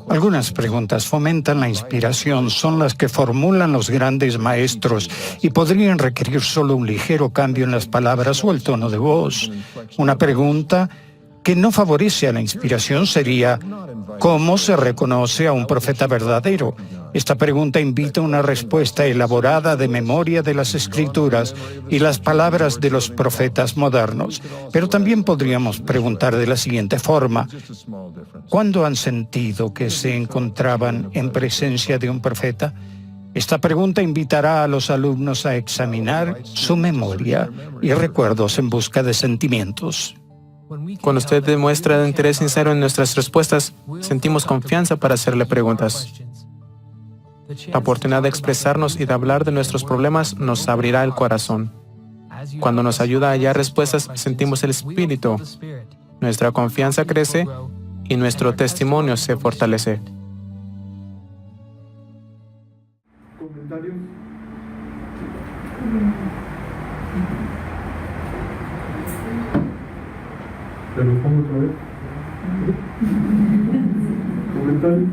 Algunas preguntas fomentan la inspiración, son las que formulan los grandes maestros y podrían requerir solo un ligero cambio en las palabras o el tono de voz. Una pregunta que no favorece a la inspiración sería, ¿cómo se reconoce a un profeta verdadero? Esta pregunta invita a una respuesta elaborada de memoria de las Escrituras y las palabras de los profetas modernos. Pero también podríamos preguntar de la siguiente forma, ¿cuándo han sentido que se encontraban en presencia de un profeta? Esta pregunta invitará a los alumnos a examinar su memoria y recuerdos en busca de sentimientos. Cuando usted demuestra interés sincero en nuestras respuestas, sentimos confianza para hacerle preguntas. La oportunidad de expresarnos y de hablar de nuestros problemas nos abrirá el corazón. Cuando nos ayuda a hallar respuestas, sentimos el Espíritu. Nuestra confianza crece y nuestro testimonio se fortalece. ¿Comentarios? ¿Te lo pongo otra vez? ¿Comentarios?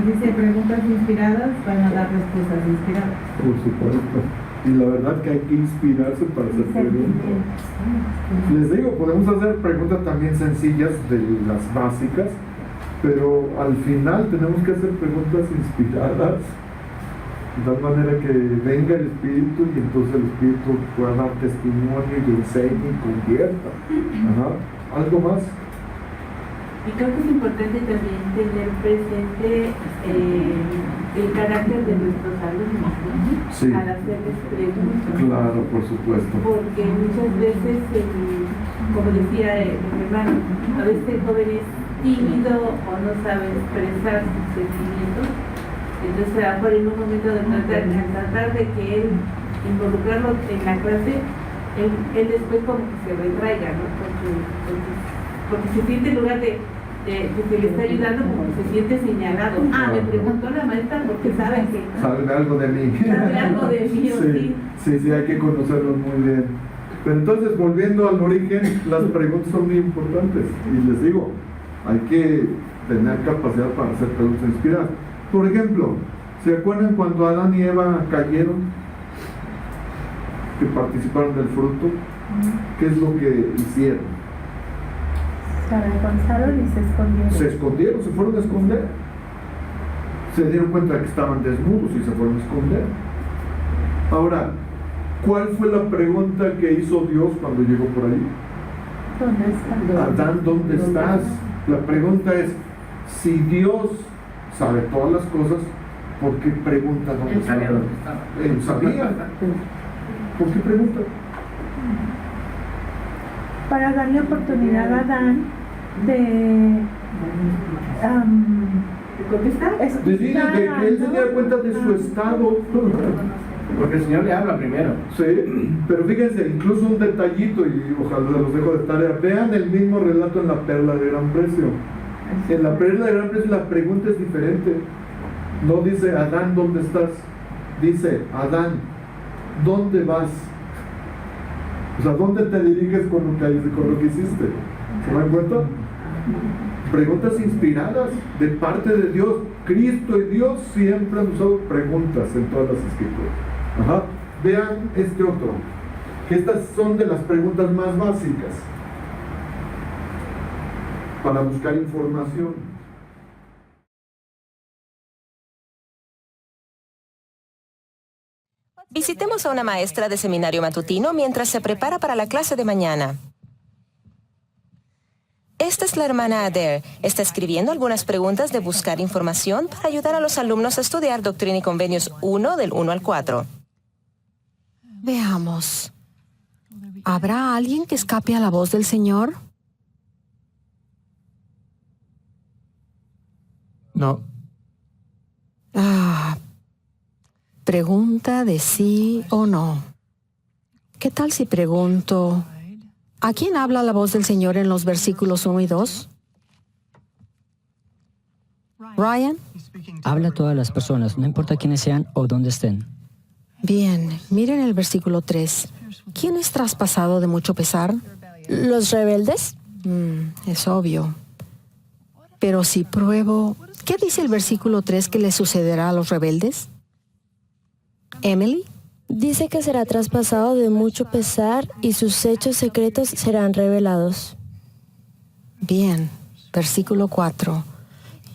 Dice, preguntas inspiradas van a dar respuestas inspiradas. Por supuesto. Y la verdad que hay que inspirarse para hacer preguntas. Les digo, podemos hacer preguntas también sencillas de las básicas, pero al final tenemos que hacer preguntas inspiradas, de tal manera que venga el Espíritu y entonces el Espíritu pueda dar testimonio y enseñe y convierta. Ajá. ¿Algo más? Y creo que es importante también tener presente el carácter de nuestros alumnos, ¿no? Sí. Al hacerles preguntas. Claro, por supuesto. Porque muchas veces, como decía mi hermano, a veces el joven es tímido o no sabe expresar sus sentimientos. Entonces, a lo mejor en un momento de tratar de que él involucrarlo en la clase, él después como que se retraiga, ¿no? Porque se siente en lugar de que se le está ayudando, como que se siente señalado. Me preguntó la maestra porque sabe que... Sabe algo de mí. Sabe algo de mí, Sí, hay que conocerlos muy bien. Pero entonces, volviendo al origen, las preguntas son muy importantes. Y les digo, hay que tener capacidad para hacer preguntas inspiradas. Por ejemplo, ¿se acuerdan cuando Adán y Eva cayeron? Que participaron del fruto. ¿Qué es lo que hicieron? Se avergonzaron y se escondieron. Se escondieron, se fueron a esconder. Se dieron cuenta que estaban desnudos y se fueron a esconder. Ahora, ¿cuál fue la pregunta que hizo Dios cuando llegó por ahí? ¿Dónde están? Adán, ¿dónde estás? La pregunta es, si Dios sabe todas las cosas, ¿por qué pregunta dónde Él está? sabía dónde estaba. Él sabía. ¿Por qué pregunta? Para darle oportunidad a Adán de ¿Contestar? Decide de que él se diera cuenta de su estado. Porque el Señor le habla primero. Sí, pero fíjense, incluso un detallito, y ojalá los dejo de tarea. Vean el mismo relato en la perla de gran precio. En la perla de gran precio la pregunta es diferente. No dice, Adán, ¿dónde estás? Dice, Adán, ¿dónde vas? O sea, ¿dónde te diriges con lo que hiciste? ¿Se dan cuenta? Preguntas inspiradas de parte de Dios. Cristo y Dios siempre han usado preguntas en todas las escrituras. Ajá. Vean este otro, que estas son de las preguntas más básicas para buscar información. Visitemos a una maestra de seminario matutino mientras se prepara para la clase de mañana. Esta es la hermana Adair. Está escribiendo algunas preguntas de buscar información para ayudar a los alumnos a estudiar Doctrina y Convenios 1 del 1 al 4. Veamos. ¿Habrá alguien que escape a la voz del Señor? No. Pregunta de sí o no. ¿Qué tal si pregunto, ¿a quién habla la voz del Señor en los versículos 1 y 2? Ryan. Habla a todas las personas, no importa quiénes sean o dónde estén. Bien, miren el versículo 3. ¿Quién es traspasado de mucho pesar? ¿Los rebeldes? Es obvio. Pero si pruebo, ¿qué dice el versículo 3 que le sucederá a los rebeldes? Emily. Dice que será traspasado de mucho pesar y sus hechos secretos serán revelados. Bien, versículo 4.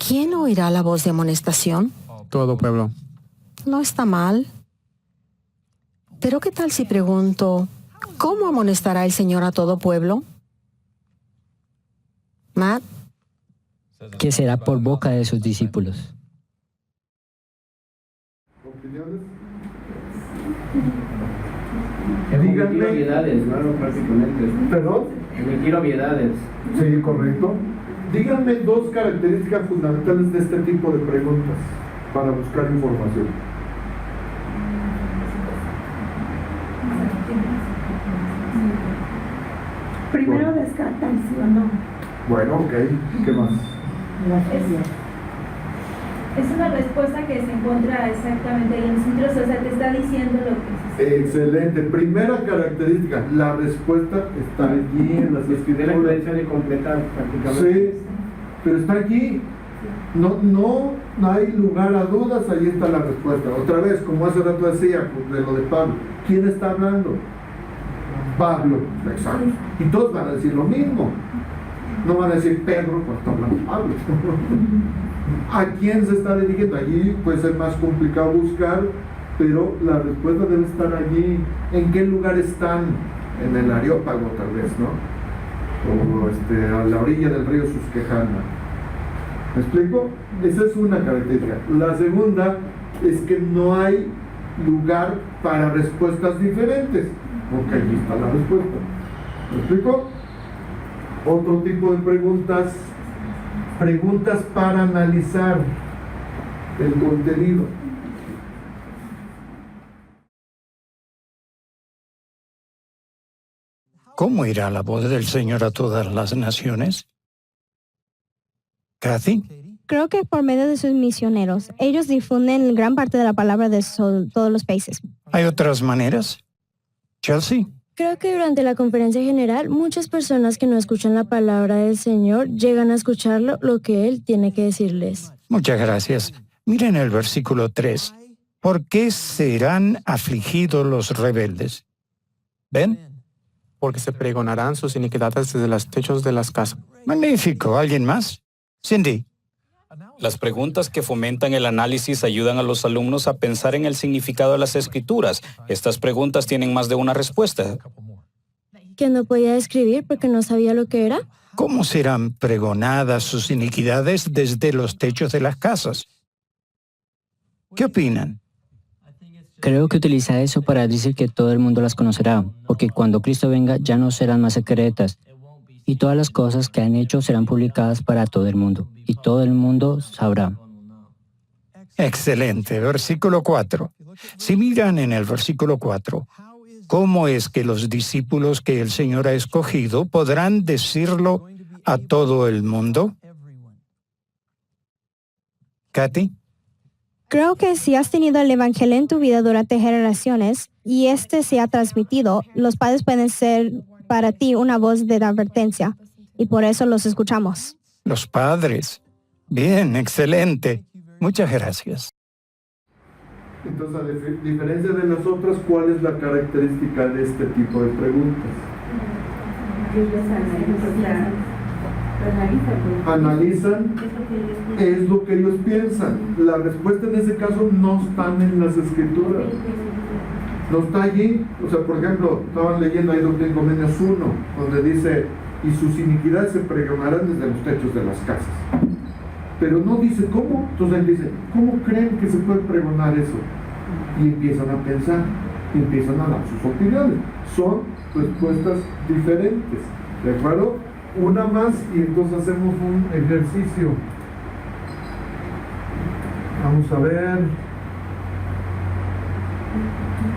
¿Quién oirá la voz de amonestación? Todo pueblo. No está mal. Pero ¿qué tal si pregunto, ¿cómo amonestará el Señor a todo pueblo? Matt. Que será por boca de sus discípulos. ¿Opiniones? Emitir obviedades, ¿no? Prácticamente. ¿Perdón? Emitir obviedades. Sí, correcto. Díganme dos características fundamentales de este tipo de preguntas para buscar información. Primero descartan sí o no. Bueno, ok. ¿Qué más? Es una respuesta que se encuentra exactamente ahí en los centros, o sea, te está diciendo lo que se... Excelente. Primera característica, la respuesta está allí en las escrituras. La influencia de completar prácticamente. Sí, pero está aquí. No hay lugar a dudas, ahí está la respuesta. Otra vez, como hace rato decía, de lo de Pablo. ¿Quién está hablando? Pablo, exacto. Y todos van a decir lo mismo. No van a decir Pedro cuando está hablando Pablo. ¿A quién se está dirigiendo? Allí puede ser más complicado buscar, pero la respuesta debe estar allí. ¿En qué lugar están? En el Areópago tal vez, ¿no? O a la orilla del río Susquehanna. ¿Me explico? Esa es una característica. La segunda es que no hay lugar para respuestas diferentes, porque allí está la respuesta. ¿Me explico? Otro tipo de preguntas para analizar el contenido. ¿Cómo irá la voz del Señor a todas las naciones? Kathy. Creo que por medio de sus misioneros. Ellos difunden gran parte de la palabra de todos los países. ¿Hay otras maneras? Chelsea. Creo que durante la conferencia general, muchas personas que no escuchan la palabra del Señor llegan a escucharlo, lo que Él tiene que decirles. Muchas gracias. Miren el versículo 3. ¿Por qué serán afligidos los rebeldes? ¿Ven? Porque se pregonarán sus iniquidades desde los techos de las casas. Magnífico. ¿Alguien más? Cindy. Las preguntas que fomentan el análisis ayudan a los alumnos a pensar en el significado de las escrituras. Estas preguntas tienen más de una respuesta. ¿Que no podía escribir porque no sabía lo que era? ¿cómo serán pregonadas sus iniquidades desde los techos de las casas? ¿Qué opinan? Creo que utiliza eso para decir que todo el mundo las conocerá, porque cuando Cristo venga ya no serán más secretas, y todas las cosas que han hecho serán publicadas para todo el mundo, y todo el mundo sabrá. Excelente. Versículo 4. Si miran en el versículo 4, ¿cómo es que los discípulos que el Señor ha escogido podrán decirlo a todo el mundo? Katy. Creo que si has tenido el Evangelio en tu vida durante generaciones y este se ha transmitido, los padres pueden ser para ti una voz de advertencia y por eso los escuchamos. Los padres. Bien, excelente. Muchas gracias. Entonces, a diferencia de las otras, ¿cuál es la característica de este tipo de preguntas? Analizan, es lo que ellos piensan. La respuesta en ese caso no están en las escrituras. No está allí. O sea, por ejemplo, estaban leyendo ahí Doctrina y Convenios 1, donde dice, y sus iniquidades se pregonarán desde los techos de las casas. Pero no dice cómo. Entonces él dice, ¿cómo creen que se puede pregonar eso? Y empiezan a pensar, y empiezan a dar sus opiniones. Son respuestas diferentes. ¿De acuerdo? Una más y entonces hacemos un ejercicio. Vamos a ver.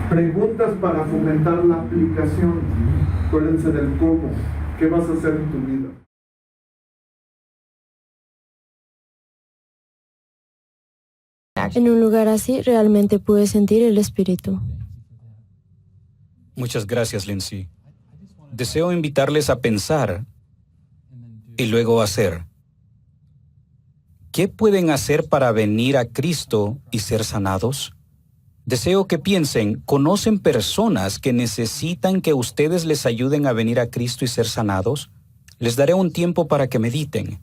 Preguntas para fomentar la aplicación. Acuérdense del cómo. ¿Qué vas a hacer en tu vida? En un lugar así realmente pude sentir el Espíritu. Muchas gracias, Lindsay. Deseo invitarles a pensar y luego hacer. ¿Qué pueden hacer para venir a Cristo y ser sanados? Deseo que piensen, ¿conocen personas que necesitan que ustedes les ayuden a venir a Cristo y ser sanados? Les daré un tiempo para que mediten.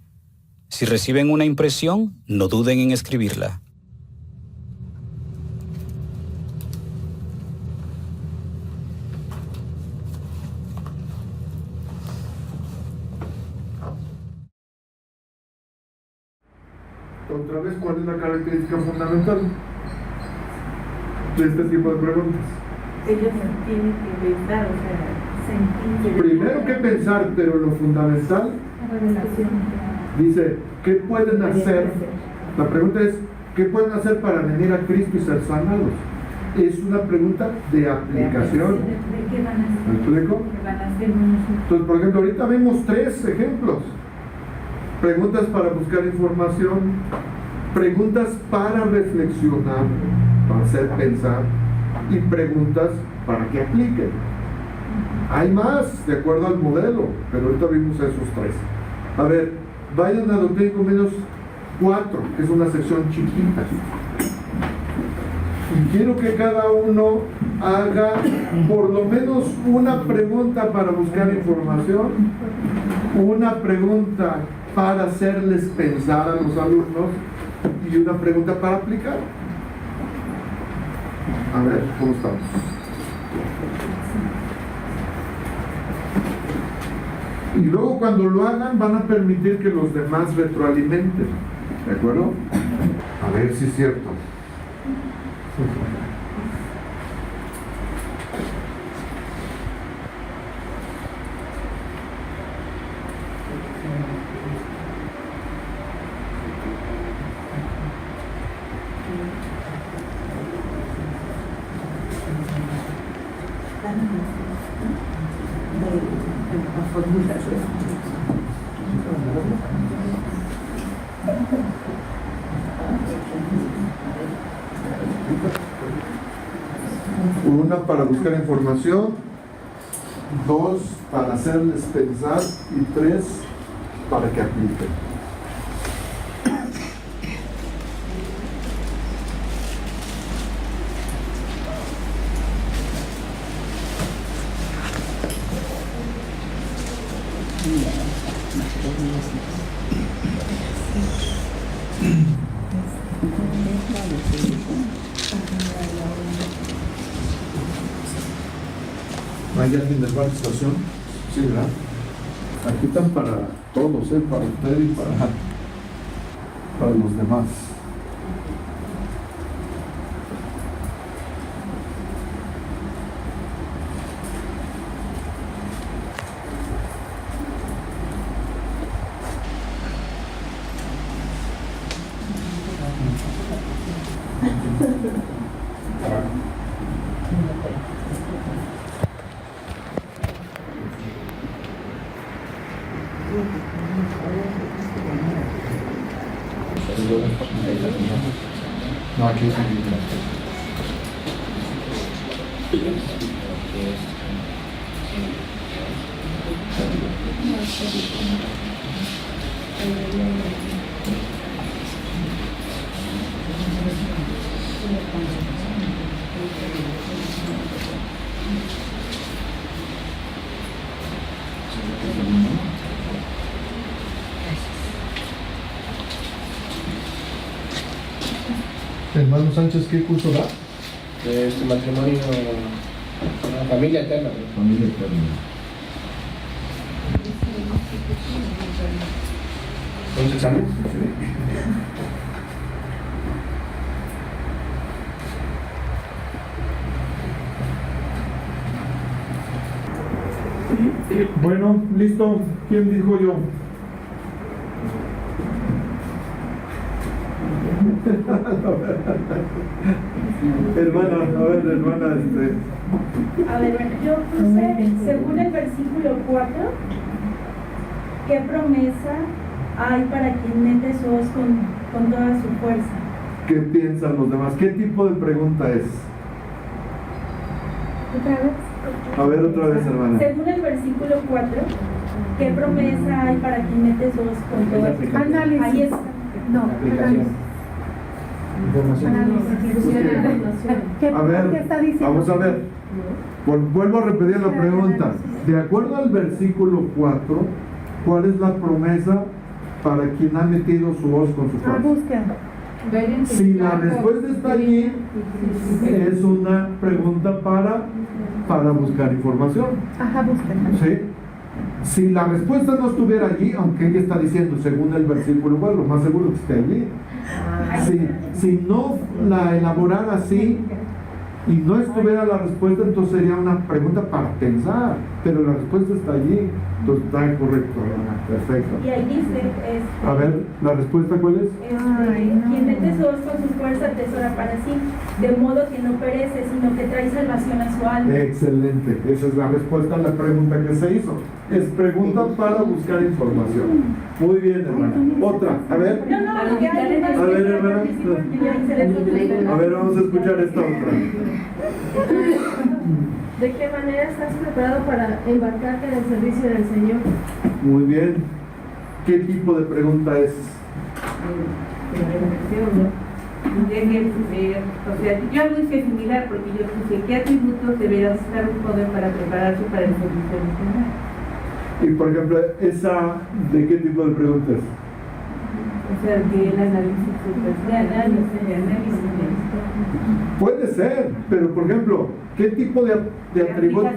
Si reciben una impresión, no duden en escribirla. Otra vez, ¿cuál es la característica fundamental de este tipo de preguntas? Ellos tienen que pensar, o sea, sentir. Primero que pensar, pero lo fundamental, dice, ¿qué pueden hacer? La pregunta es, ¿qué pueden hacer para venir a Cristo y ser sanados? Es una pregunta de aplicación. ¿De qué van a hacer? ¿Me explico? ¿Qué van a hacer? Entonces, por ejemplo, ahorita vemos 3 ejemplos. Preguntas para buscar información, preguntas para reflexionar, para hacer pensar, y preguntas para que apliquen. Hay más, de acuerdo al modelo, pero ahorita vimos esos 3. A ver, vayan a Doctrina y Convenios 4, que es una sección chiquita. Y quiero que cada uno haga por lo menos una pregunta para buscar información, una pregunta para hacerles pensar a los alumnos y una pregunta para aplicar. A ver, ¿cómo estamos? Y luego cuando lo hagan van a permitir que los demás retroalimenten. ¿De acuerdo? A ver si es cierto. Una para buscar información, 2 para hacerles pensar y 3 para que apliquen. ¿Hay alguien del bar de estación? Sí, ¿verdad? Aquí están para todos, para usted y para los demás. No, aquí es Hermano Sánchez, ¿qué curso da? Matrimonio, familia eterna. Familia eterna. ¿Son exámenes? Bueno, listo. ¿Quién dijo yo? Hermana, A ver, yo puse, según el versículo 4, ¿qué promesa hay para quien mete su hoz con toda su fuerza? ¿Qué piensan los demás? ¿Qué tipo de pregunta es? ¿Otra vez? A ver, otra vez, hermana. Según el versículo 4, ¿qué promesa hay para quien mete su hoz con toda su fuerza? Análisis. Ahí está. No, Análisis. A ver, vamos a ver. Vuelvo a repetir la pregunta. De acuerdo al versículo 4, ¿cuál es la promesa para quien ha metido su hoz con su fuerza? Si la respuesta está allí, es una pregunta para buscar información. Ajá, busquen. ¿Sí? Si la respuesta no estuviera allí, aunque ella está diciendo según el versículo, bueno, lo más seguro que esté allí. Si no la elaborara así y no estuviera la respuesta, entonces sería una pregunta para pensar, pero la respuesta está allí, entonces está correcto, hermana. Perfecto. Y ahí dice, A ver, ¿la respuesta cuál es? quien mete su hoz con su fuerza atesora para sí, de modo que no perece, sino que trae salvación a su alma. Excelente, esa es la respuesta a la pregunta que se hizo. Es pregunta para buscar información. Muy bien, hermana. Otra, a ver. A ver, hermana. A ver, vamos a escuchar esta otra. ¿De qué manera estás preparado para embarcarte en el servicio del Señor? Muy bien. ¿Qué tipo de pregunta es? O sea, yo algo hice similar porque yo puse ¿qué atributos deberá buscar un joven para prepararse para el servicio misional? Y por ejemplo, ¿esa de qué tipo de preguntas? O sea, que el análisis Puede ser, pero por ejemplo, ¿qué tipo de atributos?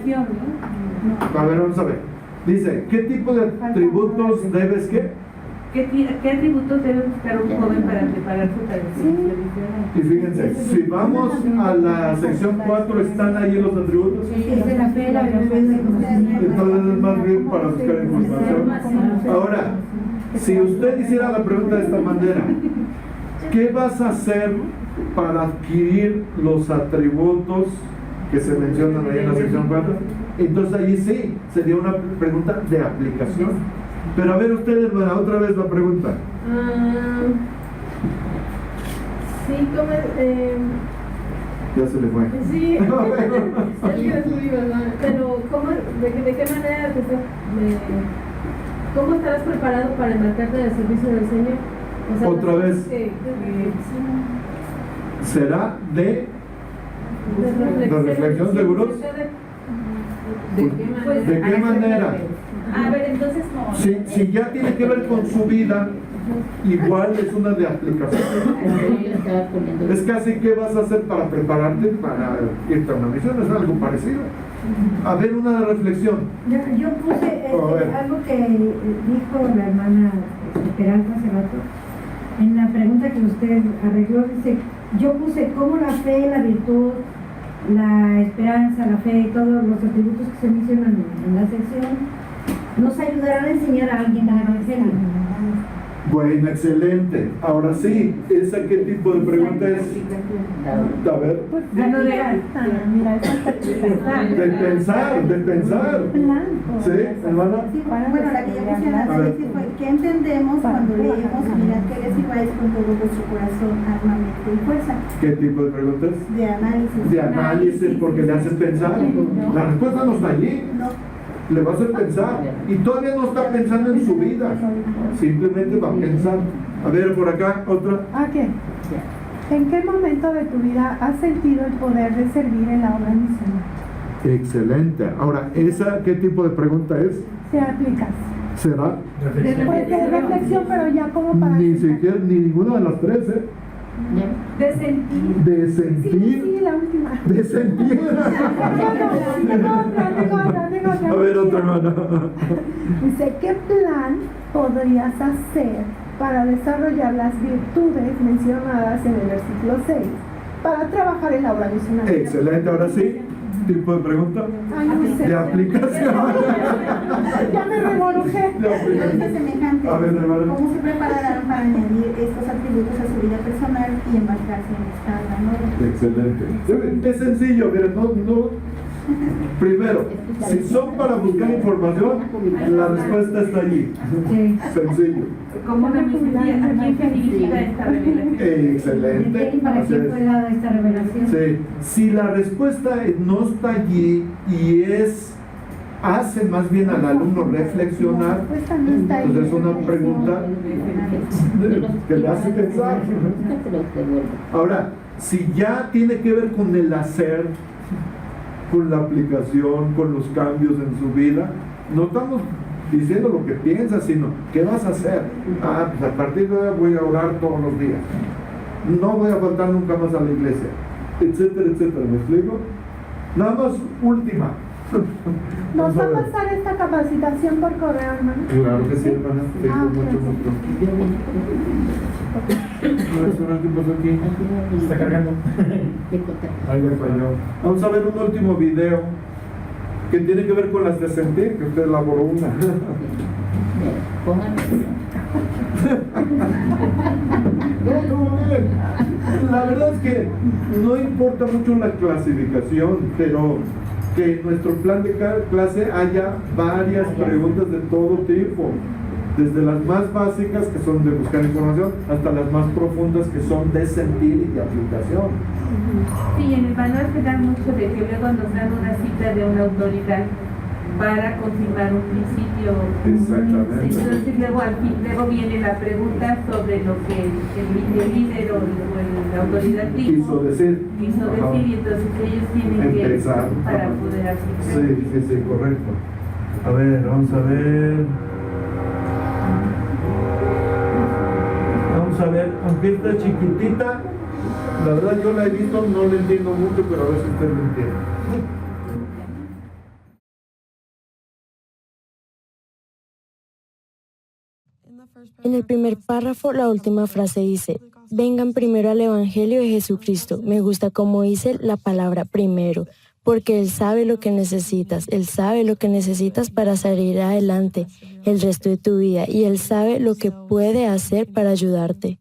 A ver, vamos a ver. Dice, ¿qué tipo de atributos debes qué? ¿Qué atributos debe buscar un joven para prepararse para el servicio misional? Y fíjense, si vamos a la sección 4, ¿están ahí los atributos? Entonces es más bien para buscar información. Ahora, si usted hiciera la pregunta de esta manera, ¿qué vas a hacer para adquirir los atributos que se mencionan ahí en la sección 4? Entonces ahí sí, sería una pregunta de aplicación. Pero a ver ustedes, hermana, otra vez la pregunta. Sí, como Ya se le fue. sí, es muy verdad. Pero de qué manera cómo estarás preparado para embarcarte en el servicio del Señor? O sea, Otra vez. ¿Será de reflexión, seguros? Pues, ¿De qué manera? A ver, entonces no. Si ya tiene que ver con su vida, igual es una de aplicación. Es casi qué vas a hacer para prepararte para irte a una misión, es algo parecido. A ver, una reflexión. Yo puse algo que dijo la hermana Esperanza hace rato, en la pregunta que usted arregló, dice, yo puse cómo la fe, la virtud, la esperanza, la fe, todos los atributos que se mencionan en la sección, nos ayudarán a enseñar a alguien el Evangelio. Bueno, excelente. Ahora sí, ¿esa qué tipo de pregunta es? A ver. De pensar. ¿Sí, hermana? Bueno, la que yo puse en la selección fue, ¿qué entendemos cuando leemos, mirad que recibáis con todo vuestro corazón, alma, mente y fuerza? ¿Qué tipo de preguntas? De análisis. De análisis, porque le haces pensar. La respuesta no está allí. Le va a hacer pensar. Y todavía no está pensando en su vida. Simplemente va a pensar. A ver, por acá, otra. ¿Qué? ¿En qué momento de tu vida has sentido el poder de servir en la obra misionera? Excelente. Ahora, ¿esa qué tipo de pregunta es? ¿Te aplicas? ¿Será? Después de reflexión, pero ya como para... Ni siquiera, ni ninguna de las tres, De sentir. ¿De sentir? Sí, la última. De sentir. Tengo otra. A ver, otra hermana. Dice, ¿qué plan podrías hacer para desarrollar las virtudes mencionadas en el versículo 6 para trabajar en la obra misionera? Excelente, ahora sí. ¿Tipo de pregunta? Ay, no sé. De aplicación. Ya me revolujé. Pregunta semejante. A ver, hermana. ¿Cómo se prepararán para añadir estos atributos a su vida personal y embarcarse en esta nueva? Excelente. Es sencillo, miren, no. Primero, si son para buscar información, la respuesta está allí. Sencillo. ¿Cómo ¿a quién se dirigirá esta revelación? Excelente. ¿Y para quién fue dada esta revelación? Sí. Si la respuesta no está allí y hace más bien al alumno reflexionar, pues es una pregunta que le hace pensar. Ahora, si ya tiene que ver con el hacer, con la aplicación, con los cambios en su vida, no estamos diciendo lo que piensas, sino ¿qué vas a hacer? Pues a partir de hoy voy a orar todos los días, no voy a faltar nunca más a la iglesia, etcétera, etcétera. ¿Me explico? Nada más última. ¿Nos va a pasar esta capacitación por correo, hermano? Claro que sí, hermana. Tengo mucho gusto. ¿Qué pasó aquí? Está cargando. Ahí le falló. Vamos a ver un último video que tiene que ver con las de sentir, que usted elaboró una. La verdad es que no importa mucho la clasificación, pero que en nuestro plan de clase haya varias preguntas de todo tipo, desde las más básicas, que son de buscar información, hasta las más profundas, que son de sentir y de aplicación. Sí, en el manual se da mucho de que luego nos dan una cita de una autoridad para confirmar un principio. Exactamente. Entonces luego viene la pregunta sobre lo que el líder o la autoridad quiso decir, y entonces ellos tienen empezar que para poder aplicar. Sí, correcto. A ver, vamos a ver. Vamos a ver, aunque está chiquitita, la verdad yo la he visto, no la entiendo mucho, pero a ver si usted lo entiende. En el primer párrafo, la última frase dice, vengan primero al Evangelio de Jesucristo. Me gusta cómo dice la palabra primero, porque Él sabe lo que necesitas. Él sabe lo que necesitas para salir adelante el resto de tu vida y Él sabe lo que puede hacer para ayudarte.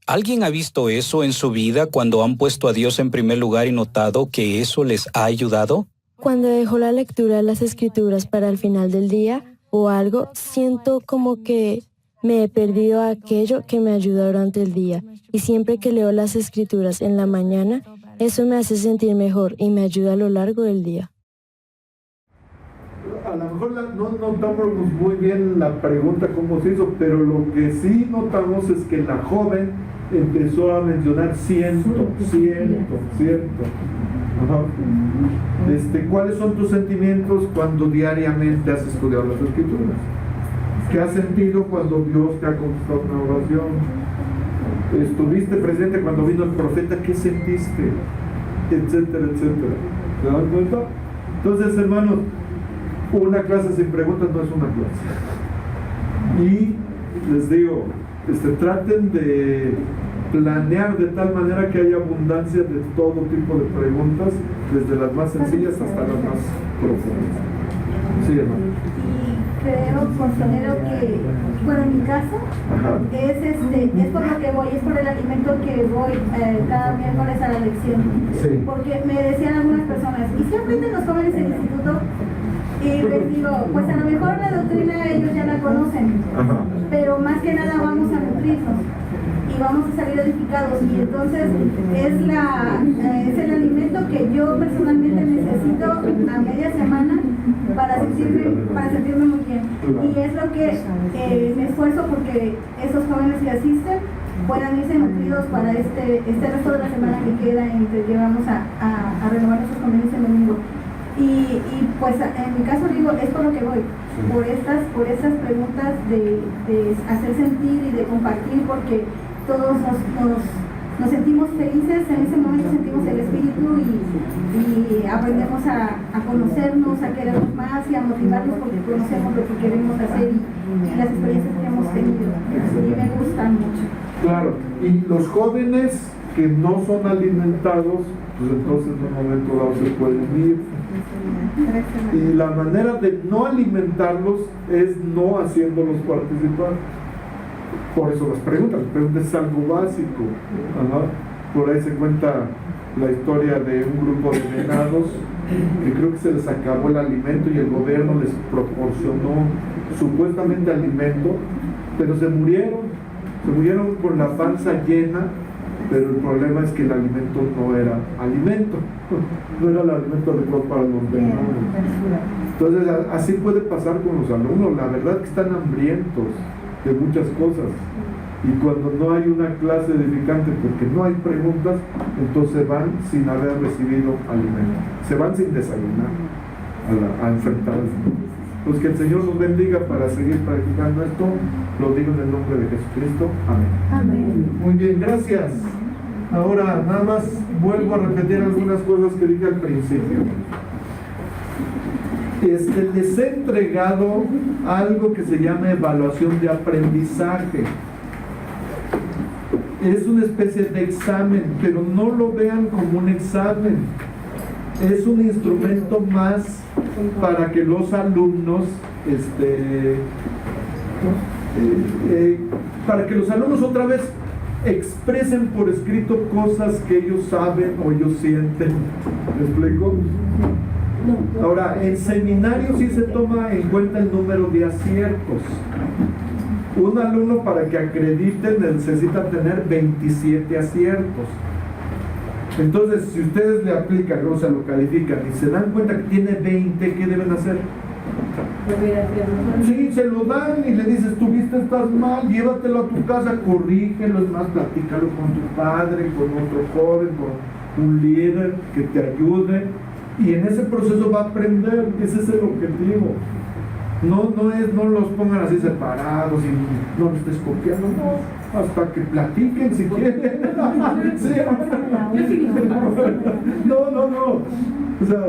¿Alguien ha visto eso en su vida cuando han puesto a Dios en primer lugar y notado que eso les ha ayudado? Cuando dejo la lectura de las Escrituras para el final del día o algo, siento como que me he perdido aquello que me ayuda durante el día. Y siempre que leo las Escrituras en la mañana, eso me hace sentir mejor y me ayuda a lo largo del día. A lo mejor no notamos muy bien la pregunta cómo se hizo, pero lo que sí notamos es que la joven empezó a mencionar ciento. Ajá. ¿Cuáles son tus sentimientos cuando diariamente has estudiado las Escrituras? ¿Qué has sentido cuando Dios te ha contestado una oración? ¿Estuviste presente cuando vino el profeta? ¿Qué sentiste? Etcétera, etcétera. ¿Se dan cuenta? Entonces, hermanos, una clase sin preguntas no es una clase. Y les digo, traten de planear de tal manera que haya abundancia de todo tipo de preguntas, desde las más sencillas hasta las más profundas. Sí, hermano. Y creo, considero que, bueno, en mi caso, es por lo que voy, es por el alimento que voy cada miércoles a la lección. Sí. Porque me decían algunas personas, ¿y si aprenden los jóvenes en el instituto? Y les digo, pues a lo mejor la doctrina ellos ya la conocen, pero más que nada vamos a nutrirnos y vamos a salir edificados, y entonces es el alimento que yo personalmente necesito a media semana para sentirme muy bien, y es lo que me esfuerzo porque esos jóvenes que asisten puedan irse nutridos para este resto de la semana que queda en que llevamos a renovar nuestros convenios el domingo. Y pues en mi caso digo, es por lo que voy, por estas preguntas de hacer sentir y de compartir, porque todos nos sentimos felices, en ese momento sentimos el espíritu y aprendemos a conocernos, a querernos más y a motivarnos porque conocemos lo que queremos hacer y las experiencias que hemos tenido, y me gustan mucho. Claro, y los jóvenes que no son alimentados, pues entonces en un momento dado se pueden ir. Y la manera de no alimentarlos es no haciéndolos participar. Por eso las preguntas es algo básico. Por ahí se cuenta la historia de un grupo de venados que creo que se les acabó el alimento y el gobierno les proporcionó supuestamente alimento, pero se murieron con la panza llena. Pero el problema es que el alimento no era alimento, no era el alimento adecuado para los venados. Entonces así puede pasar con los alumnos, la verdad que están hambrientos de muchas cosas, y cuando no hay una clase edificante porque no hay preguntas, entonces van sin haber recibido alimento, se van sin desayunar a enfrentarse. Pues que el Señor nos bendiga para seguir practicando esto, lo digo en el nombre de Jesucristo, amén. Amén. Muy bien, gracias. Ahora nada más vuelvo a repetir algunas cosas que dije al principio. Les he entregado algo que se llama evaluación de aprendizaje. Es una especie de examen, pero no lo vean como un examen. Es un instrumento más para que los alumnos otra vez expresen por escrito cosas que ellos saben o ellos sienten. ¿Me explico? Ahora, en seminario sí se toma en cuenta el número de aciertos. Un alumno, para que acrediten, necesita tener 27 aciertos. Entonces, si ustedes le aplican, o sea, lo califican y se dan cuenta que tiene 20, ¿qué deben hacer? Sí, se lo dan y le dices, tú viste, estás mal, llévatelo a tu casa, corrígelo, es más, platícalo con tu padre, con otro joven, con un líder que te ayude, y en ese proceso va a aprender. Ese es el objetivo. No los pongan así separados y no los estés copiando, no, hasta que platiquen si quieren. Sí. No. O sea,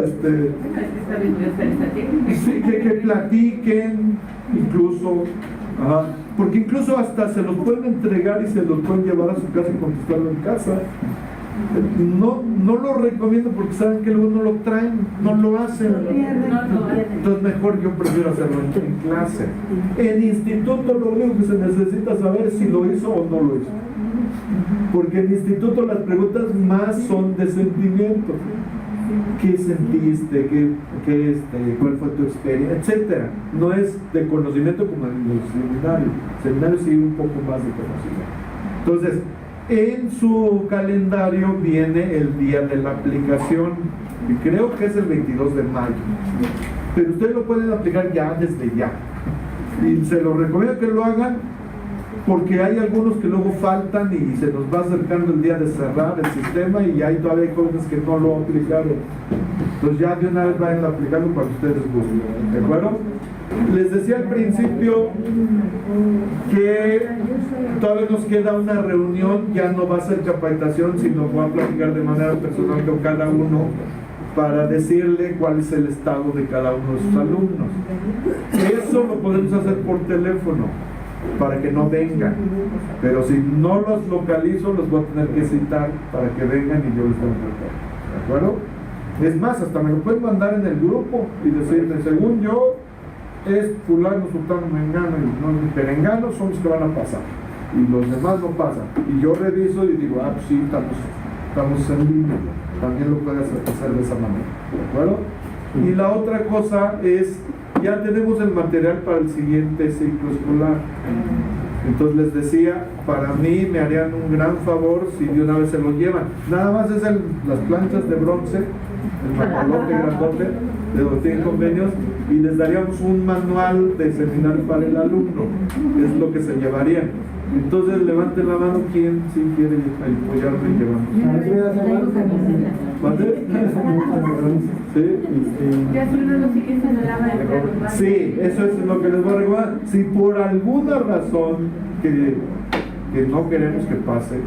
sí, que platiquen, incluso, porque incluso hasta se los pueden entregar y se los pueden llevar a su casa y contestarlo en casa. No lo recomiendo porque saben que luego no lo traen, no lo hacen. Entonces mejor yo prefiero hacerlo en clase. En instituto lo único que se necesita saber es si lo hizo o no lo hizo. Porque en instituto las preguntas más son de sentimiento. ¿Qué sentiste? ¿Cuál fue tu experiencia? Etcétera. No es de conocimiento como en los seminarios. Seminarios sí un poco más de conocimiento. Entonces, en su calendario viene el día de la aplicación, y creo que es el 22 de mayo, pero ustedes lo pueden aplicar ya desde ya, y se los recomiendo que lo hagan porque hay algunos que luego faltan y se nos va acercando el día de cerrar el sistema y hay todavía jóvenes que no lo aplicaron. Entonces ya de una vez vayan aplicando cuando ustedes gusten, ¿de acuerdo? Les decía al principio que todavía nos queda una reunión, ya no va a ser capacitación, sino voy a platicar de manera personal con cada uno para decirle cuál es el estado de cada uno de sus alumnos. Eso lo podemos hacer por teléfono, para que no vengan, pero si no los localizo, los voy a tener que citar para que vengan y yo les tengo que tratar. ¿De acuerdo? Es más, hasta me lo pueden mandar en el grupo y decirme, según yo, es fulano, sultano, mengano y no, perengano son los que van a pasar y los demás no pasan, y yo reviso y digo, ah, pues sí, estamos en línea, también lo puedes hacer de esa manera, ¿de acuerdo? Y la otra cosa es, ya tenemos el material para el siguiente ciclo escolar. Entonces les decía, para mí me harían un gran favor si de una vez se lo llevan. Nada más es las planchas de bronce, el mapalote grandote, de donde tienen convenios, y les daríamos un manual de seminario para el alumno, es lo que se llevarían. Entonces levanten la mano quien sí quiere apoyarme y llevarnos. Sí, eso es lo que les voy a recordar. Si por alguna razón que no queremos que pase,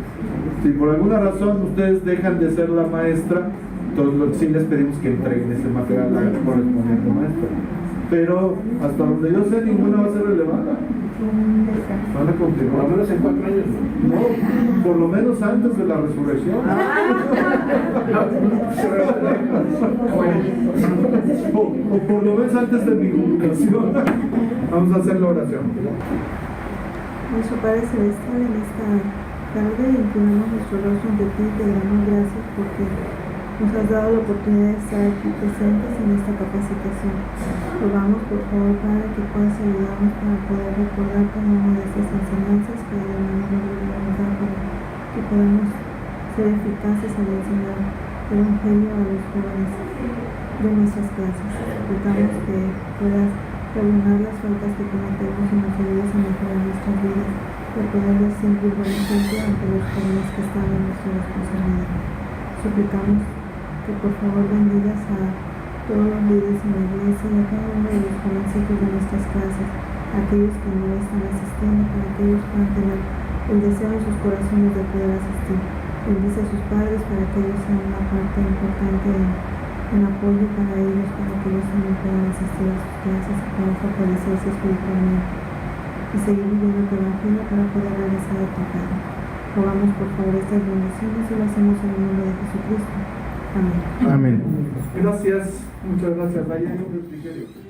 si por alguna razón ustedes dejan de ser la maestra, entonces sí les pedimos que entreguen ese material a la correspondiente maestra. Pero hasta donde yo sé, ninguna va a ser elevada. Van a continuar. Por lo menos en 4 años. No, por lo menos antes de la resurrección. O por lo menos antes de mi jubilación. Vamos a hacer la oración. Nuestro Padre Celestial, en esta tarde inclinamos nuestro rostro ante ti y te damos gracias porque nos has dado la oportunidad de estar aquí presentes en esta capacitación. Rogamos por favor, Padre, que puedas ayudarnos para poder recordar cada una de estas enseñanzas que de alguna manera nos da para que podamos ser eficaces al enseñar el Evangelio a los jóvenes de nuestras clases. Rogamos que puedas perdonar las faltas que cometemos y nos ayudes a mejorar nuestras vidas y a poder dar siempre un buen ejemplo ante los jóvenes que están en nuestra responsabilidad. Suplicamos que por favor bendigas a todos los líderes en la iglesia y a cada uno de los jovencitos de nuestras clases, a aquellos que no están asistiendo, para que ellos puedan tener el deseo en sus corazones de poder asistir. Bendice a sus padres para que ellos sean una parte importante en apoyo para ellos, para que ellos también puedan asistir a sus clases y puedan fortalecerse espiritualmente y seguir viviendo tu evangelio para poder regresar a tu casa. Rogamos por favor estas bendiciones y lo hacemos en el nombre de Jesucristo. Amén. Amén. Gracias, muchas gracias. Vaya en un refrigerio.